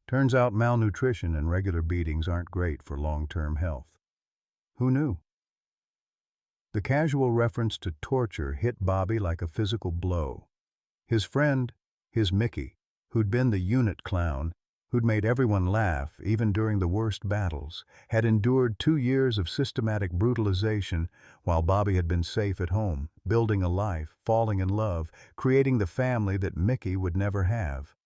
"Turns out malnutrition and regular beatings aren't great for long-term health." "Who knew?" The casual reference to torture hit Bobby like a physical blow. His friend, his Mickey, who'd been the unit clown, who'd made everyone laugh even during the worst battles, had endured 2 years of systematic brutalization while Bobby had been safe at home, building a life, falling in love, creating the family that Mickey would never have.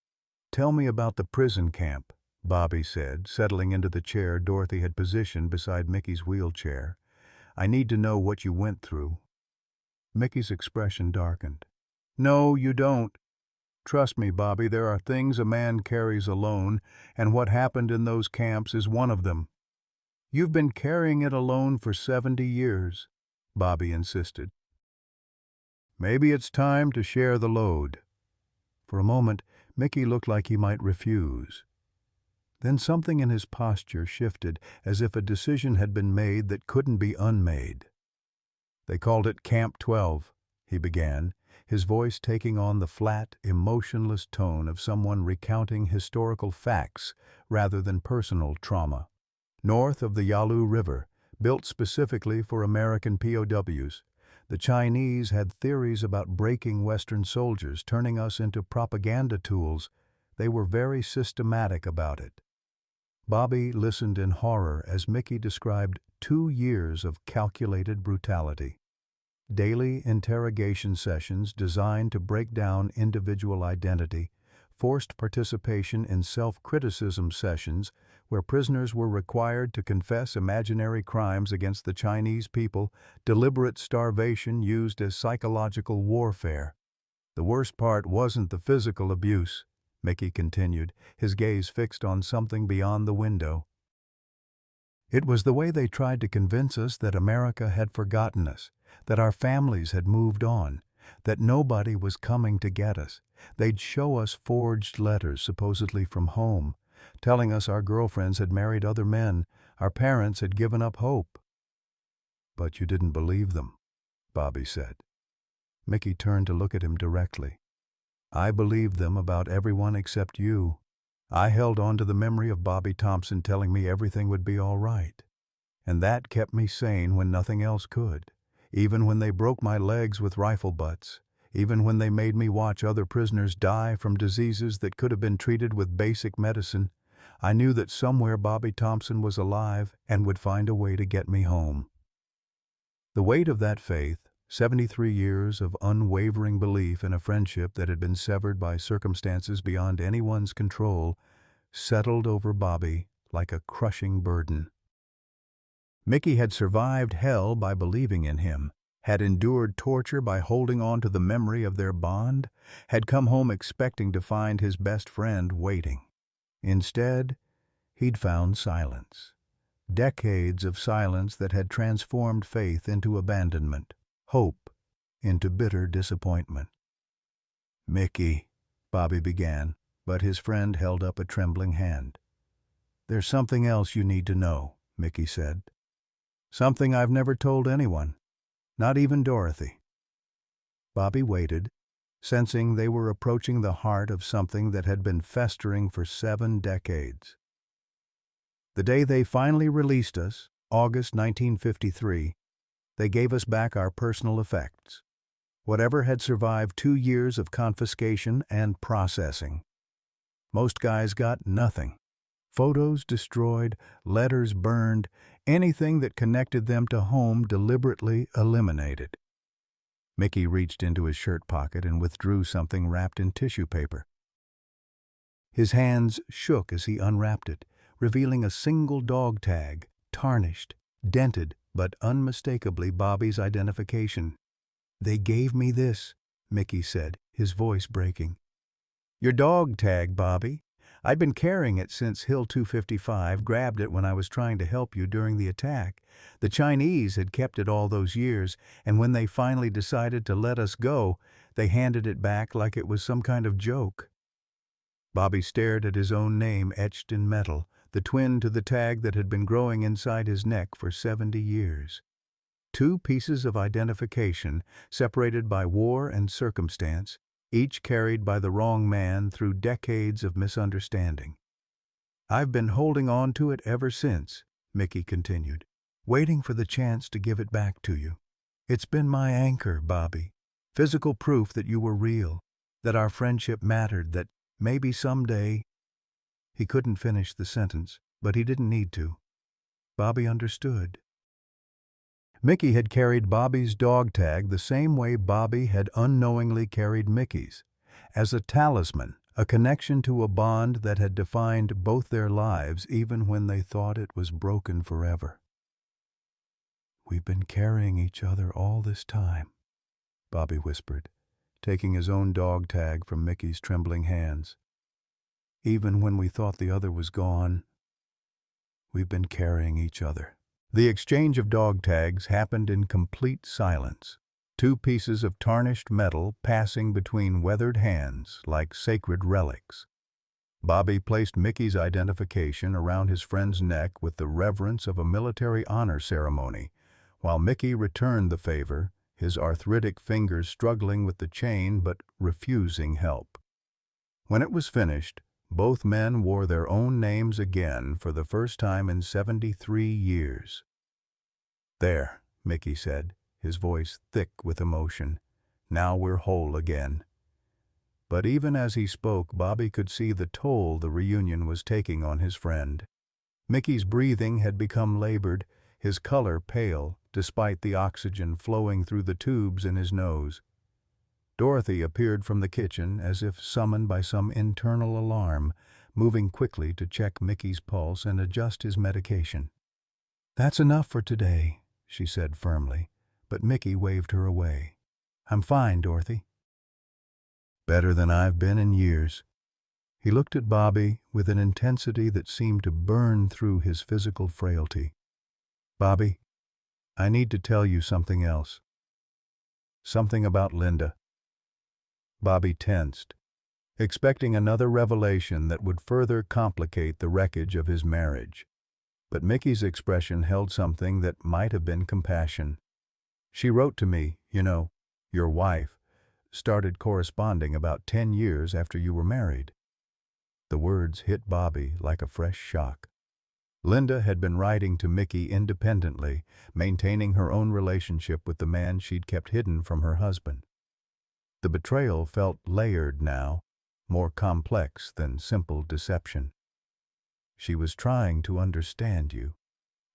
"Tell me about the prison camp," Bobby said, settling into the chair Dorothy had positioned beside Mickey's wheelchair. "I need to know what you went through." Mickey's expression darkened. "No, you don't. Trust me, Bobby, there are things a man carries alone, and what happened in those camps is one of them." "You've been carrying it alone for 70 years, Bobby insisted. "Maybe it's time to share the load." For a moment, Mickey looked like he might refuse. Then something in his posture shifted, as if a decision had been made that couldn't be unmade. "They called it Camp 12, he began, his voice taking on the flat, emotionless tone of someone recounting historical facts rather than personal trauma. "North of the Yalu River, built specifically for American POWs. The Chinese had theories about breaking Western soldiers, turning us into propaganda tools. They were very systematic about it." Bobby listened in horror as Mickey described 2 years of calculated brutality. Daily interrogation sessions designed to break down individual identity, forced participation in self-criticism sessions where prisoners were required to confess imaginary crimes against the Chinese people, deliberate starvation used as psychological warfare. "The worst part wasn't the physical abuse," Mickey continued, his gaze fixed on something beyond the window. "It was the way they tried to convince us that America had forgotten us, that our families had moved on, that nobody was coming to get us. They'd show us forged letters, supposedly from home, telling us our girlfriends had married other men, our parents had given up hope. But you didn't believe them, Bobby said. Mickey turned to look at him directly. I believed them about everyone except you. I held on to the memory of Bobby Thompson telling me everything would be all right. And that kept me sane when nothing else could. Even when they broke my legs with rifle butts, even when they made me watch other prisoners die from diseases that could have been treated with basic medicine, I knew that somewhere Bobby Thompson was alive and would find a way to get me home. The weight of that faith, 73 years of unwavering belief in a friendship that had been severed by circumstances beyond anyone's control, settled over Bobby like a crushing burden. Mickey had survived hell by believing in him, had endured torture by holding on to the memory of their bond, had come home expecting to find his best friend waiting. Instead, he'd found silence. Decades of silence that had transformed faith into abandonment, hope into bitter disappointment. "Mickey," Bobby began, but his friend held up a trembling hand. "There's something else you need to know," Mickey said. "Something I've never told anyone, not even Dorothy." Bobby waited, sensing they were approaching the heart of something that had been festering for 7 decades. The day they finally released us, August 1953, they gave us back our personal effects, whatever had survived 2 years of confiscation and processing. Most guys got nothing. Photos destroyed, letters burned, anything that connected them to home deliberately eliminated. Mickey reached into his shirt pocket and withdrew something wrapped in tissue paper. His hands shook as he unwrapped it, revealing a single dog tag, tarnished, dented, but unmistakably Bobby's identification. "They gave me this," Mickey said, his voice breaking. "Your dog tag, Bobby. I'd been carrying it since Hill 255, grabbed it when I was trying to help you during the attack. The Chinese had kept it all those years, and when they finally decided to let us go, they handed it back like it was some kind of joke." Bobby stared at his own name etched in metal, the twin to the tag that had been growing inside his neck for 70 years. 2 pieces of identification, separated by war and circumstance, each carried by the wrong man through decades of misunderstanding. "I've been holding on to it ever since," Mickey continued, "waiting for the chance to give it back to you. It's been my anchor, Bobby, physical proof that you were real, that our friendship mattered, that maybe someday—" He couldn't finish the sentence, but he didn't need to. Bobby understood. Mickey had carried Bobby's dog tag the same way Bobby had unknowingly carried Mickey's, as a talisman, a connection to a bond that had defined both their lives even when they thought it was broken forever. "We've been carrying each other all this time," Bobby whispered, taking his own dog tag from Mickey's trembling hands. "Even when we thought the other was gone, we've been carrying each other." The exchange of dog tags happened in complete silence, 2 pieces of tarnished metal passing between weathered hands like sacred relics. Bobby placed Mickey's identification around his friend's neck with the reverence of a military honor ceremony, while Mickey returned the favor, his arthritic fingers struggling with the chain but refusing help. When it was finished, both men wore their own names again for the first time in 73 years. "There," Mickey said, his voice thick with emotion. "Now we're whole again." But even as he spoke, Bobby could see the toll the reunion was taking on his friend. Mickey's breathing had become labored, his color pale, despite the oxygen flowing through the tubes in his nose. Dorothy appeared from the kitchen as if summoned by some internal alarm, moving quickly to check Mickey's pulse and adjust his medication. "That's enough for today," she said firmly, but Mickey waved her away. "I'm fine, Dorothy." "Better than I've been in years." He looked at Bobby with an intensity that seemed to burn through his physical frailty. "Bobby, I need to tell you something else. Something about Linda." Bobby tensed, expecting another revelation that would further complicate the wreckage of his marriage. But Mickey's expression held something that might have been compassion. She wrote to me, your wife started corresponding about 10 years after you were married. The words hit Bobby like a fresh shock. Linda had been writing to Mickey independently, maintaining her own relationship with the man she'd kept hidden from her husband. The betrayal felt layered now, more complex than simple deception. She was trying to understand you,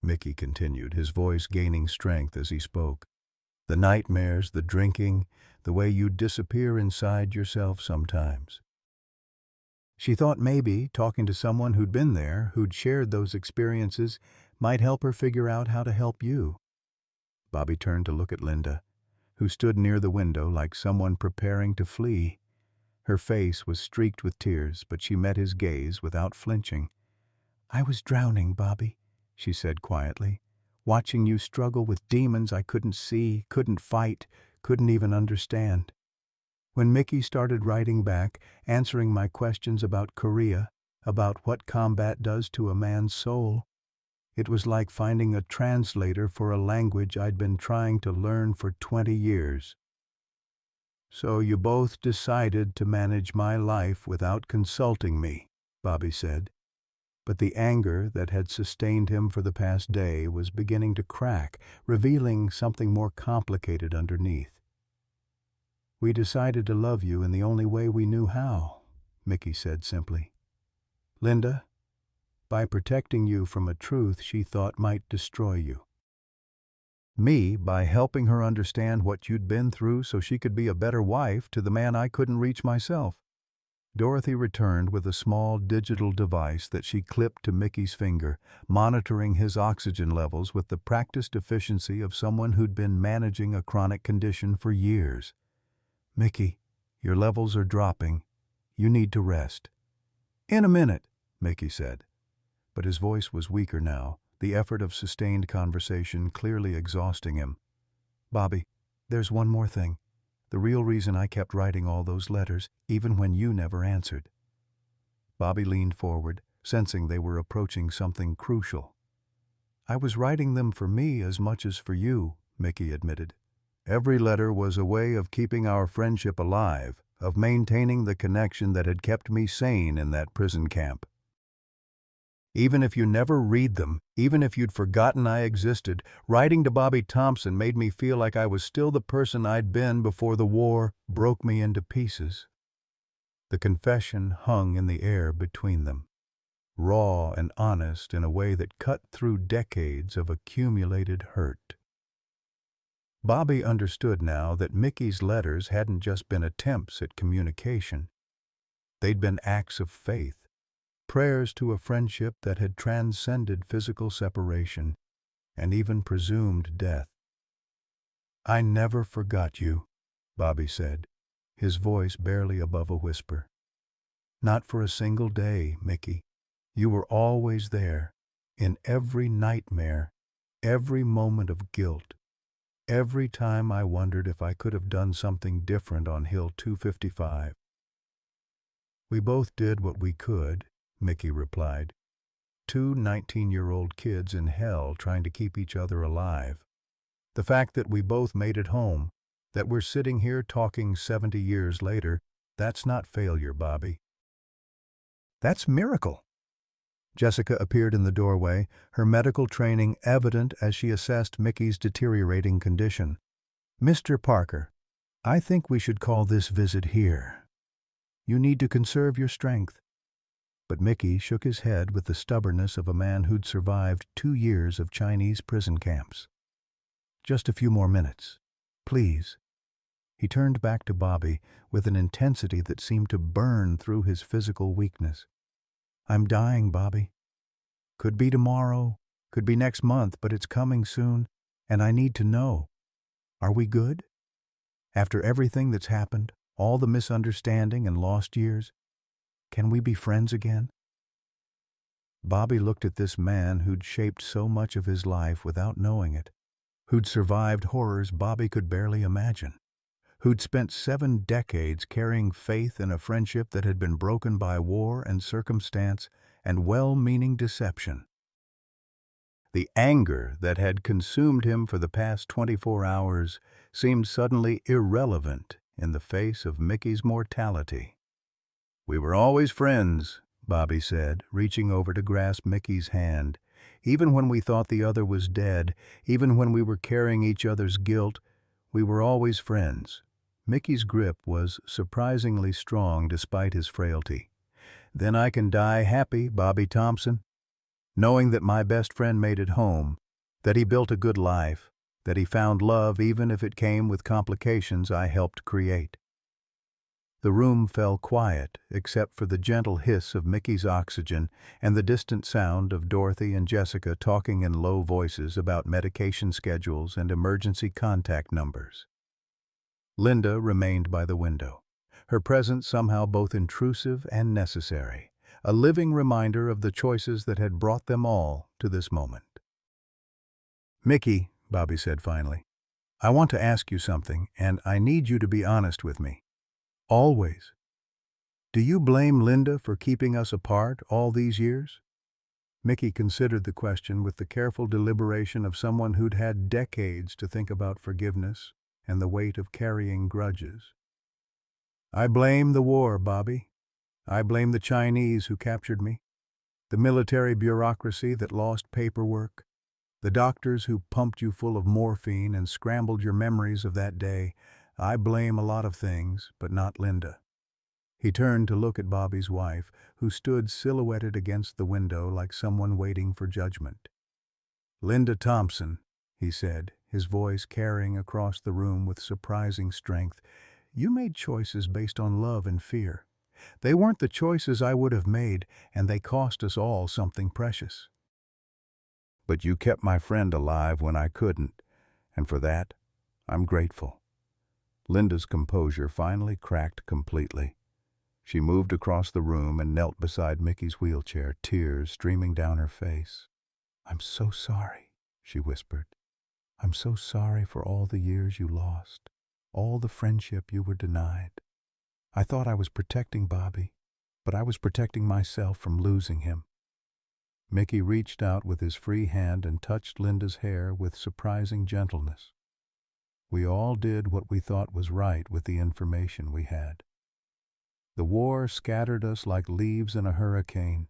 Mickey continued, his voice gaining strength as he spoke. The nightmares, the drinking, the way you disappear inside yourself sometimes. She thought maybe talking to someone who'd been there, who'd shared those experiences, might help her figure out how to help you. Bobby turned to look at Linda, who stood near the window like someone preparing to flee. Her face was streaked with tears, but she met his gaze without flinching. "I was drowning, Bobby," she said quietly, "watching you struggle with demons I couldn't see, couldn't fight, couldn't even understand. When Mickey started writing back, answering my questions about Korea, about what combat does to a man's soul, it was like finding a translator for a language I'd been trying to learn for 20 years. So you both decided to manage my life without consulting me," Bobby said. But the anger that had sustained him for the past day was beginning to crack, revealing something more complicated underneath. "We decided to love you in the only way we knew how," Mickey said simply. "Linda, by protecting you from a truth she thought might destroy you. Me, by helping her understand what you'd been through so she could be a better wife to the man I couldn't reach myself." Dorothy returned with a small digital device that she clipped to Mickey's finger, monitoring his oxygen levels with the practiced efficiency of someone who'd been managing a chronic condition for years. "Mickey, your levels are dropping. You need to rest." "In a minute," Mickey said. But his voice was weaker now, the effort of sustained conversation clearly exhausting him. "Bobby, there's one more thing. The real reason I kept writing all those letters, even when you never answered." Bobby leaned forward, sensing they were approaching something crucial. "I was writing them for me as much as for you," Mickey admitted. "Every letter was a way of keeping our friendship alive, of maintaining the connection that had kept me sane in that prison camp. Even if you never read them, even if you'd forgotten I existed, writing to Bobby Thompson made me feel like I was still the person I'd been before the war broke me into pieces." The confession hung in the air between them, raw and honest in a way that cut through decades of accumulated hurt. Bobby understood now that Mickey's letters hadn't just been attempts at communication. They'd been acts of faith, prayers to a friendship that had transcended physical separation and even presumed death. "I never forgot you," Bobby said, his voice barely above a whisper. "Not for a single day, Mickey. You were always there, in every nightmare, every moment of guilt. Every time I wondered if I could have done something different on Hill 255. We both did what we could," Mickey replied. "Two 19-year-old kids in hell trying to keep each other alive. The fact that we both made it home, that we're sitting here talking 70 years later, that's not failure, Bobby. That's miracle." Jessica appeared in the doorway, her medical training evident as she assessed Mickey's deteriorating condition. "Mr. Parker, I think we should call this visit here. You need to conserve your strength." But Mickey shook his head with the stubbornness of a man who'd survived 2 years of Chinese prison camps. "Just a few more minutes, please." He turned back to Bobby with an intensity that seemed to burn through his physical weakness. "I'm dying, Bobby. Could be tomorrow, could be next month, but it's coming soon, and I need to know. Are we good? After everything that's happened, all the misunderstanding and lost years, can we be friends again?" Bobby looked at this man who'd shaped so much of his life without knowing it, who'd survived horrors Bobby could barely imagine, who'd spent 7 decades carrying faith in a friendship that had been broken by war and circumstance and well-meaning deception. The anger that had consumed him for the past 24 hours seemed suddenly irrelevant in the face of Mickey's mortality. "We were always friends," Bobby said, reaching over to grasp Mickey's hand. "Even when we thought the other was dead, even when we were carrying each other's guilt, we were always friends." Mickey's grip was surprisingly strong despite his frailty. "Then I can die happy, Bobby Thompson, knowing that my best friend made it home, that he built a good life, that he found love even if it came with complications I helped create." The room fell quiet except for the gentle hiss of Mickey's oxygen and the distant sound of Dorothy and Jessica talking in low voices about medication schedules and emergency contact numbers. Linda remained by the window, her presence somehow both intrusive and necessary, a living reminder of the choices that had brought them all to this moment. "Mickey," Bobby said finally, "I want to ask you something, and I need you to be honest with me. Always. Do you blame Linda for keeping us apart all these years?" Mickey considered the question with the careful deliberation of someone who'd had decades to think about forgiveness and the weight of carrying grudges. "I blame the war, Bobby. I blame the Chinese who captured me, the military bureaucracy that lost paperwork, the doctors who pumped you full of morphine and scrambled your memories of that day. I blame a lot of things, but not Linda." He turned to look at Bobby's wife, who stood silhouetted against the window like someone waiting for judgment. "Linda Thompson," he said, his voice carrying across the room with surprising strength, "you made choices based on love and fear. They weren't the choices I would have made, and they cost us all something precious. But you kept my friend alive when I couldn't, and for that, I'm grateful." Linda's composure finally cracked completely. She moved across the room and knelt beside Mickey's wheelchair, tears streaming down her face. "I'm so sorry," she whispered. "I'm so sorry for all the years you lost, all the friendship you were denied. I thought I was protecting Bobby, but I was protecting myself from losing him." Mickey reached out with his free hand and touched Linda's hair with surprising gentleness. "We all did what we thought was right with the information we had. The war scattered us like leaves in a hurricane,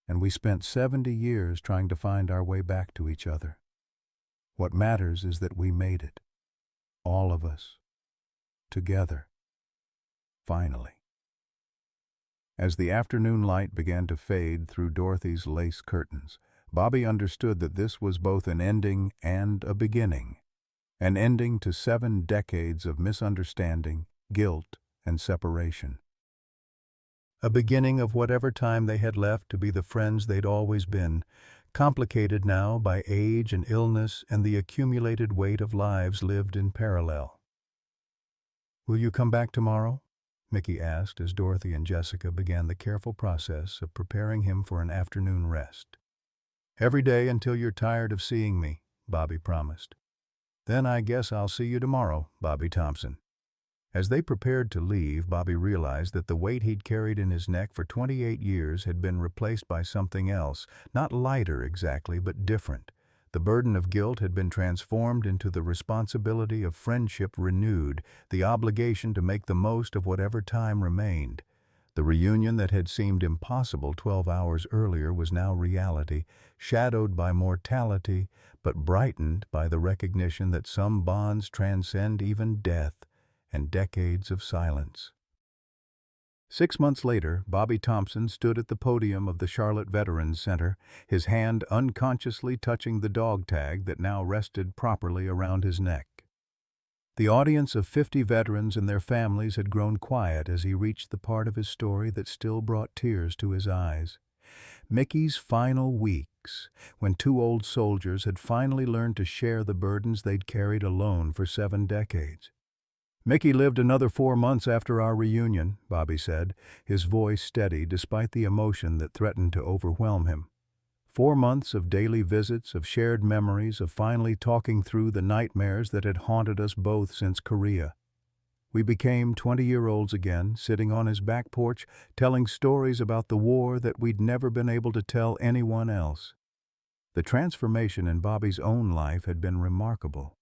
and we spent 70 years trying to find our way back to each other. What matters is that we made it. All of us. Together. Finally." As the afternoon light began to fade through Dorothy's lace curtains, Bobby understood that this was both an ending and a beginning. An ending to 7 decades of misunderstanding, guilt, and separation. A beginning of whatever time they had left to be the friends they'd always been, complicated now by age and illness and the accumulated weight of lives lived in parallel. "Will you come back tomorrow?" Mickey asked as Dorothy and Jessica began the careful process of preparing him for an afternoon rest. "Every day until you're tired of seeing me," Bobby promised. "Then I guess I'll see you tomorrow, Bobby Thompson." As they prepared to leave, Bobby realized that the weight he'd carried in his neck for 28 years had been replaced by something else, not lighter exactly, but different. The burden of guilt had been transformed into the responsibility of friendship renewed, the obligation to make the most of whatever time remained. The reunion that had seemed impossible 12 hours earlier was now reality, shadowed by mortality, but brightened by the recognition that some bonds transcend even death and decades of silence. 6 months later, Bobby Thompson stood at the podium of the Charlotte Veterans Center, his hand unconsciously touching the dog tag that now rested properly around his neck. The audience of 50 veterans and their families had grown quiet as he reached the part of his story that still brought tears to his eyes. Mickey's final weeks, when 2 old soldiers had finally learned to share the burdens they'd carried alone for 7 decades. "Mickey lived another 4 months after our reunion," Bobby said, his voice steady despite the emotion that threatened to overwhelm him. 4 months of daily visits, of shared memories, of finally talking through the nightmares that had haunted us both since Korea. We became 20-year-olds again, sitting on his back porch, telling stories about the war that we'd never been able to tell anyone else. The transformation in Bobby's own life had been remarkable.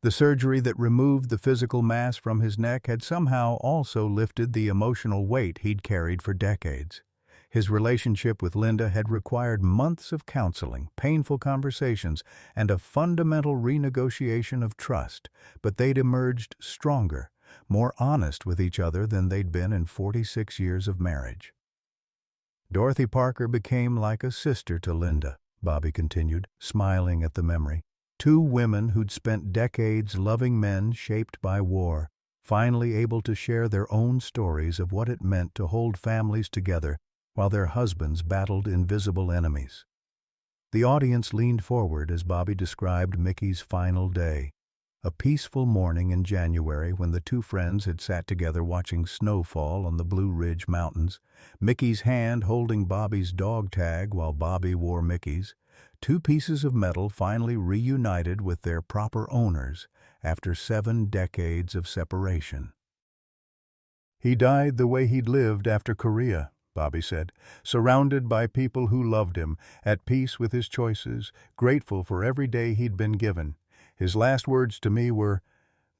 The surgery that removed the physical mass from his neck had somehow also lifted the emotional weight he'd carried for decades. His relationship with Linda had required months of counseling, painful conversations, and a fundamental renegotiation of trust, but they'd emerged stronger, more honest with each other than they'd been in 46 years of marriage. Dorothy Parker became like a sister to Linda, Bobby continued, smiling at the memory. Two women who'd spent decades loving men shaped by war, finally able to share their own stories of what it meant to hold families together while their husbands battled invisible enemies. The audience leaned forward as Bobby described Mickey's final day, a peaceful morning in January when the two friends had sat together watching snowfall on the Blue Ridge Mountains, Mickey's hand holding Bobby's dog tag while Bobby wore Mickey's. Two pieces of metal finally reunited with their proper owners after 7 decades of separation. "He died the way he'd lived after Korea," Bobby said, "surrounded by people who loved him, at peace with his choices, grateful for every day he'd been given. His last words to me were,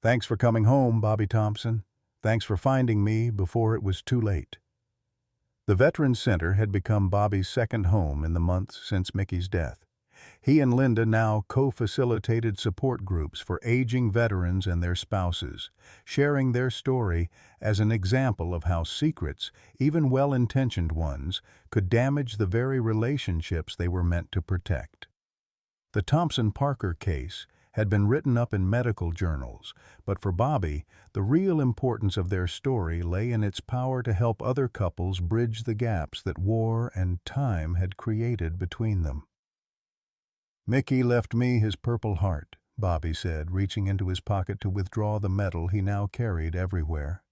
'Thanks for coming home, Bobby Thompson. Thanks for finding me before it was too late.'" The Veterans Center had become Bobby's second home in the months since Mickey's death. He and Linda now co-facilitated support groups for aging veterans and their spouses, sharing their story as an example of how secrets, even well-intentioned ones, could damage the very relationships they were meant to protect. The Thompson-Parker case had been written up in medical journals, but for Bobby, the real importance of their story lay in its power to help other couples bridge the gaps that war and time had created between them. "Mickey left me his Purple Heart," Bobby said, reaching into his pocket to withdraw the medal he now carried everywhere.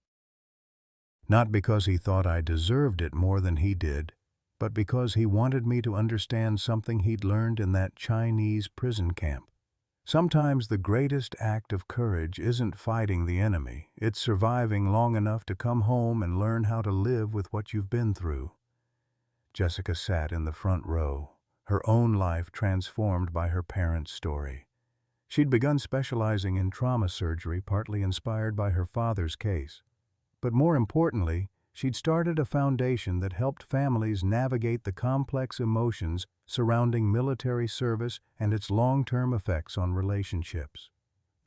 "Not because he thought I deserved it more than he did, but because he wanted me to understand something he'd learned in that Chinese prison camp. Sometimes the greatest act of courage isn't fighting the enemy, it's surviving long enough to come home and learn how to live with what you've been through." Jessica sat in the front row, her own life transformed by her parents' story. She'd begun specializing in trauma surgery, partly inspired by her father's case. But more importantly, she'd started a foundation that helped families navigate the complex emotions surrounding military service and its long-term effects on relationships.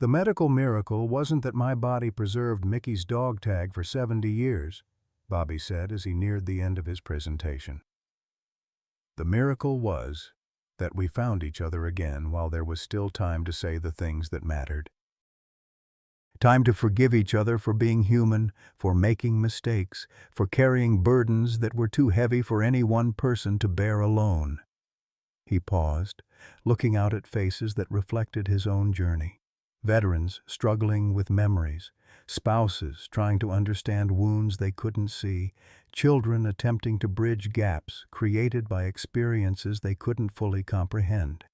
"The medical miracle wasn't that my body preserved Mickey's dog tag for 70 years, Bobby said as he neared the end of his presentation. "The miracle was that we found each other again while there was still time to say the things that mattered. Time to forgive each other for being human, for making mistakes, for carrying burdens that were too heavy for any one person to bear alone." He paused, looking out at faces that reflected his own journey. Veterans struggling with memories, spouses trying to understand wounds they couldn't see, children attempting to bridge gaps created by experiences they couldn't fully comprehend.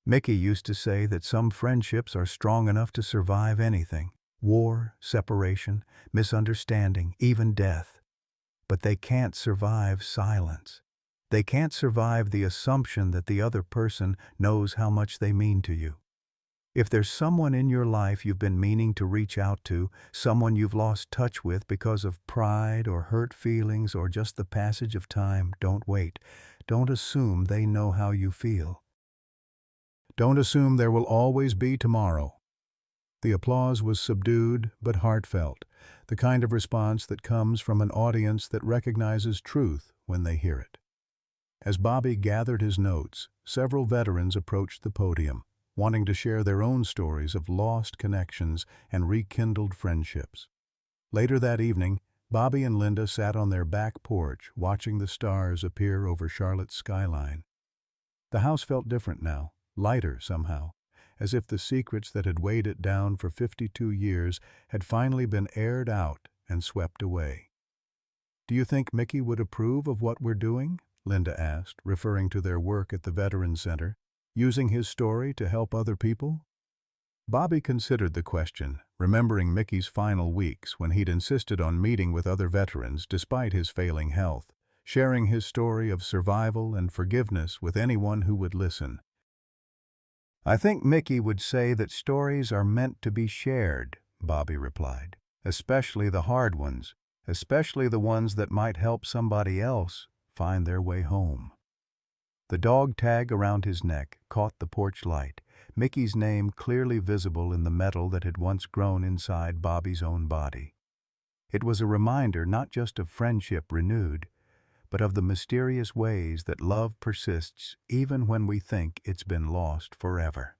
Mickey used to say that some friendships are strong enough to survive anything: war, separation, misunderstanding, even death. But they can't survive silence. They can't survive the assumption that the other person knows how much they mean to you. If there's someone in your life you've been meaning to reach out to, someone you've lost touch with because of pride or hurt feelings or just the passage of time, don't wait. Don't assume they know how you feel. Don't assume there will always be tomorrow. The applause was subdued but heartfelt, the kind of response that comes from an audience that recognizes truth when they hear it. As Bobby gathered his notes, several veterans approached the podium, wanting to share their own stories of lost connections and rekindled friendships. Later that evening, Bobby and Linda sat on their back porch, watching the stars appear over Charlotte's skyline. The house felt different now, lighter somehow, as if the secrets that had weighed it down for 52 years had finally been aired out and swept away. "Do you think Mickey would approve of what we're doing?" Linda asked, referring to their work at the Veterans Center, using his story to help other people. Bobby considered the question, remembering Mickey's final weeks when he'd insisted on meeting with other veterans despite his failing health, sharing his story of survival and forgiveness with anyone who would listen. "I think Mickey would say that stories are meant to be shared," Bobby replied, "especially the hard ones, especially the ones that might help somebody else find their way home." The dog tag around his neck caught the porch light, Mickey's name clearly visible in the metal that had once grown inside Bobby's own body. It was a reminder not just of friendship renewed, but of the mysterious ways that love persists even when we think it's been lost forever.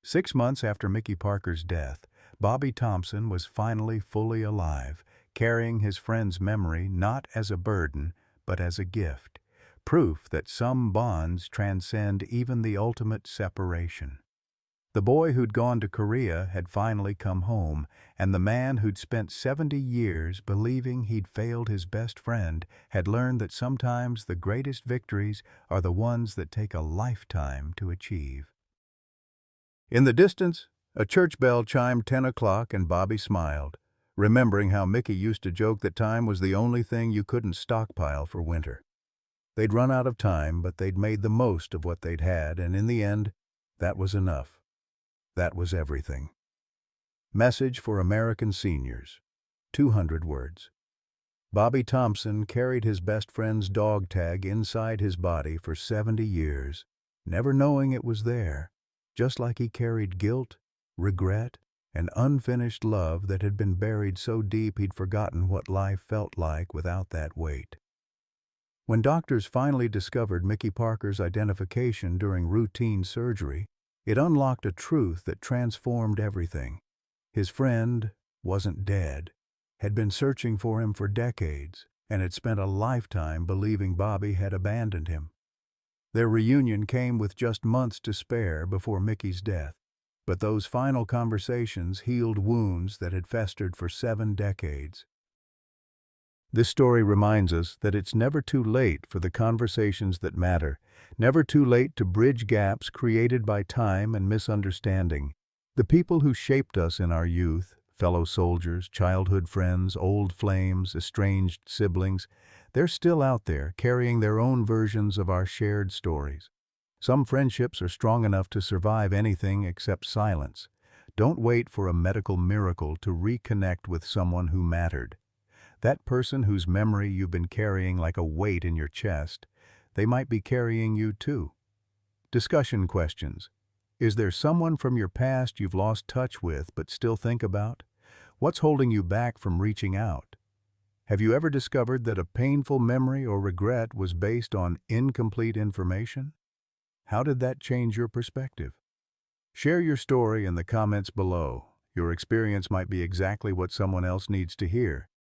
6 months after Mickey Parker's death, Bobby Thompson was finally fully alive, carrying his friend's memory not as a burden, but as a gift. Proof that some bonds transcend even the ultimate separation. The boy who'd gone to Korea had finally come home, and the man who'd spent 70 years believing he'd failed his best friend had learned that sometimes the greatest victories are the ones that take a lifetime to achieve. In the distance, a church bell chimed 10 o'clock and Bobby smiled, remembering how Mickey used to joke that time was the only thing you couldn't stockpile for winter. They'd run out of time, but they'd made the most of what they'd had, and in the end, that was enough. That was everything. Message for American seniors. 200 words. Bobby Thompson carried his best friend's dog tag inside his body for 70 years, never knowing it was there, just like he carried guilt, regret, and unfinished love that had been buried so deep he'd forgotten what life felt like without that weight. When doctors finally discovered Mickey Parker's identification during routine surgery, it unlocked a truth that transformed everything. His friend wasn't dead, had been searching for him for decades, and had spent a lifetime believing Bobby had abandoned him. Their reunion came with just months to spare before Mickey's death, but those final conversations healed wounds that had festered for 7 decades. This story reminds us that it's never too late for the conversations that matter, never too late to bridge gaps created by time and misunderstanding. The people who shaped us in our youth, fellow soldiers, childhood friends, old flames, estranged siblings, they're still out there carrying their own versions of our shared stories. Some friendships are strong enough to survive anything except silence. Don't wait for a medical miracle to reconnect with someone who mattered. That person whose memory you've been carrying like a weight in your chest, they might be carrying you too. Discussion questions. Is there someone from your past you've lost touch with but still think about? What's holding you back from reaching out? Have you ever discovered that a painful memory or regret was based on incomplete information? How did that change your perspective? Share your story in the comments below. Your experience might be exactly what someone else needs to hear.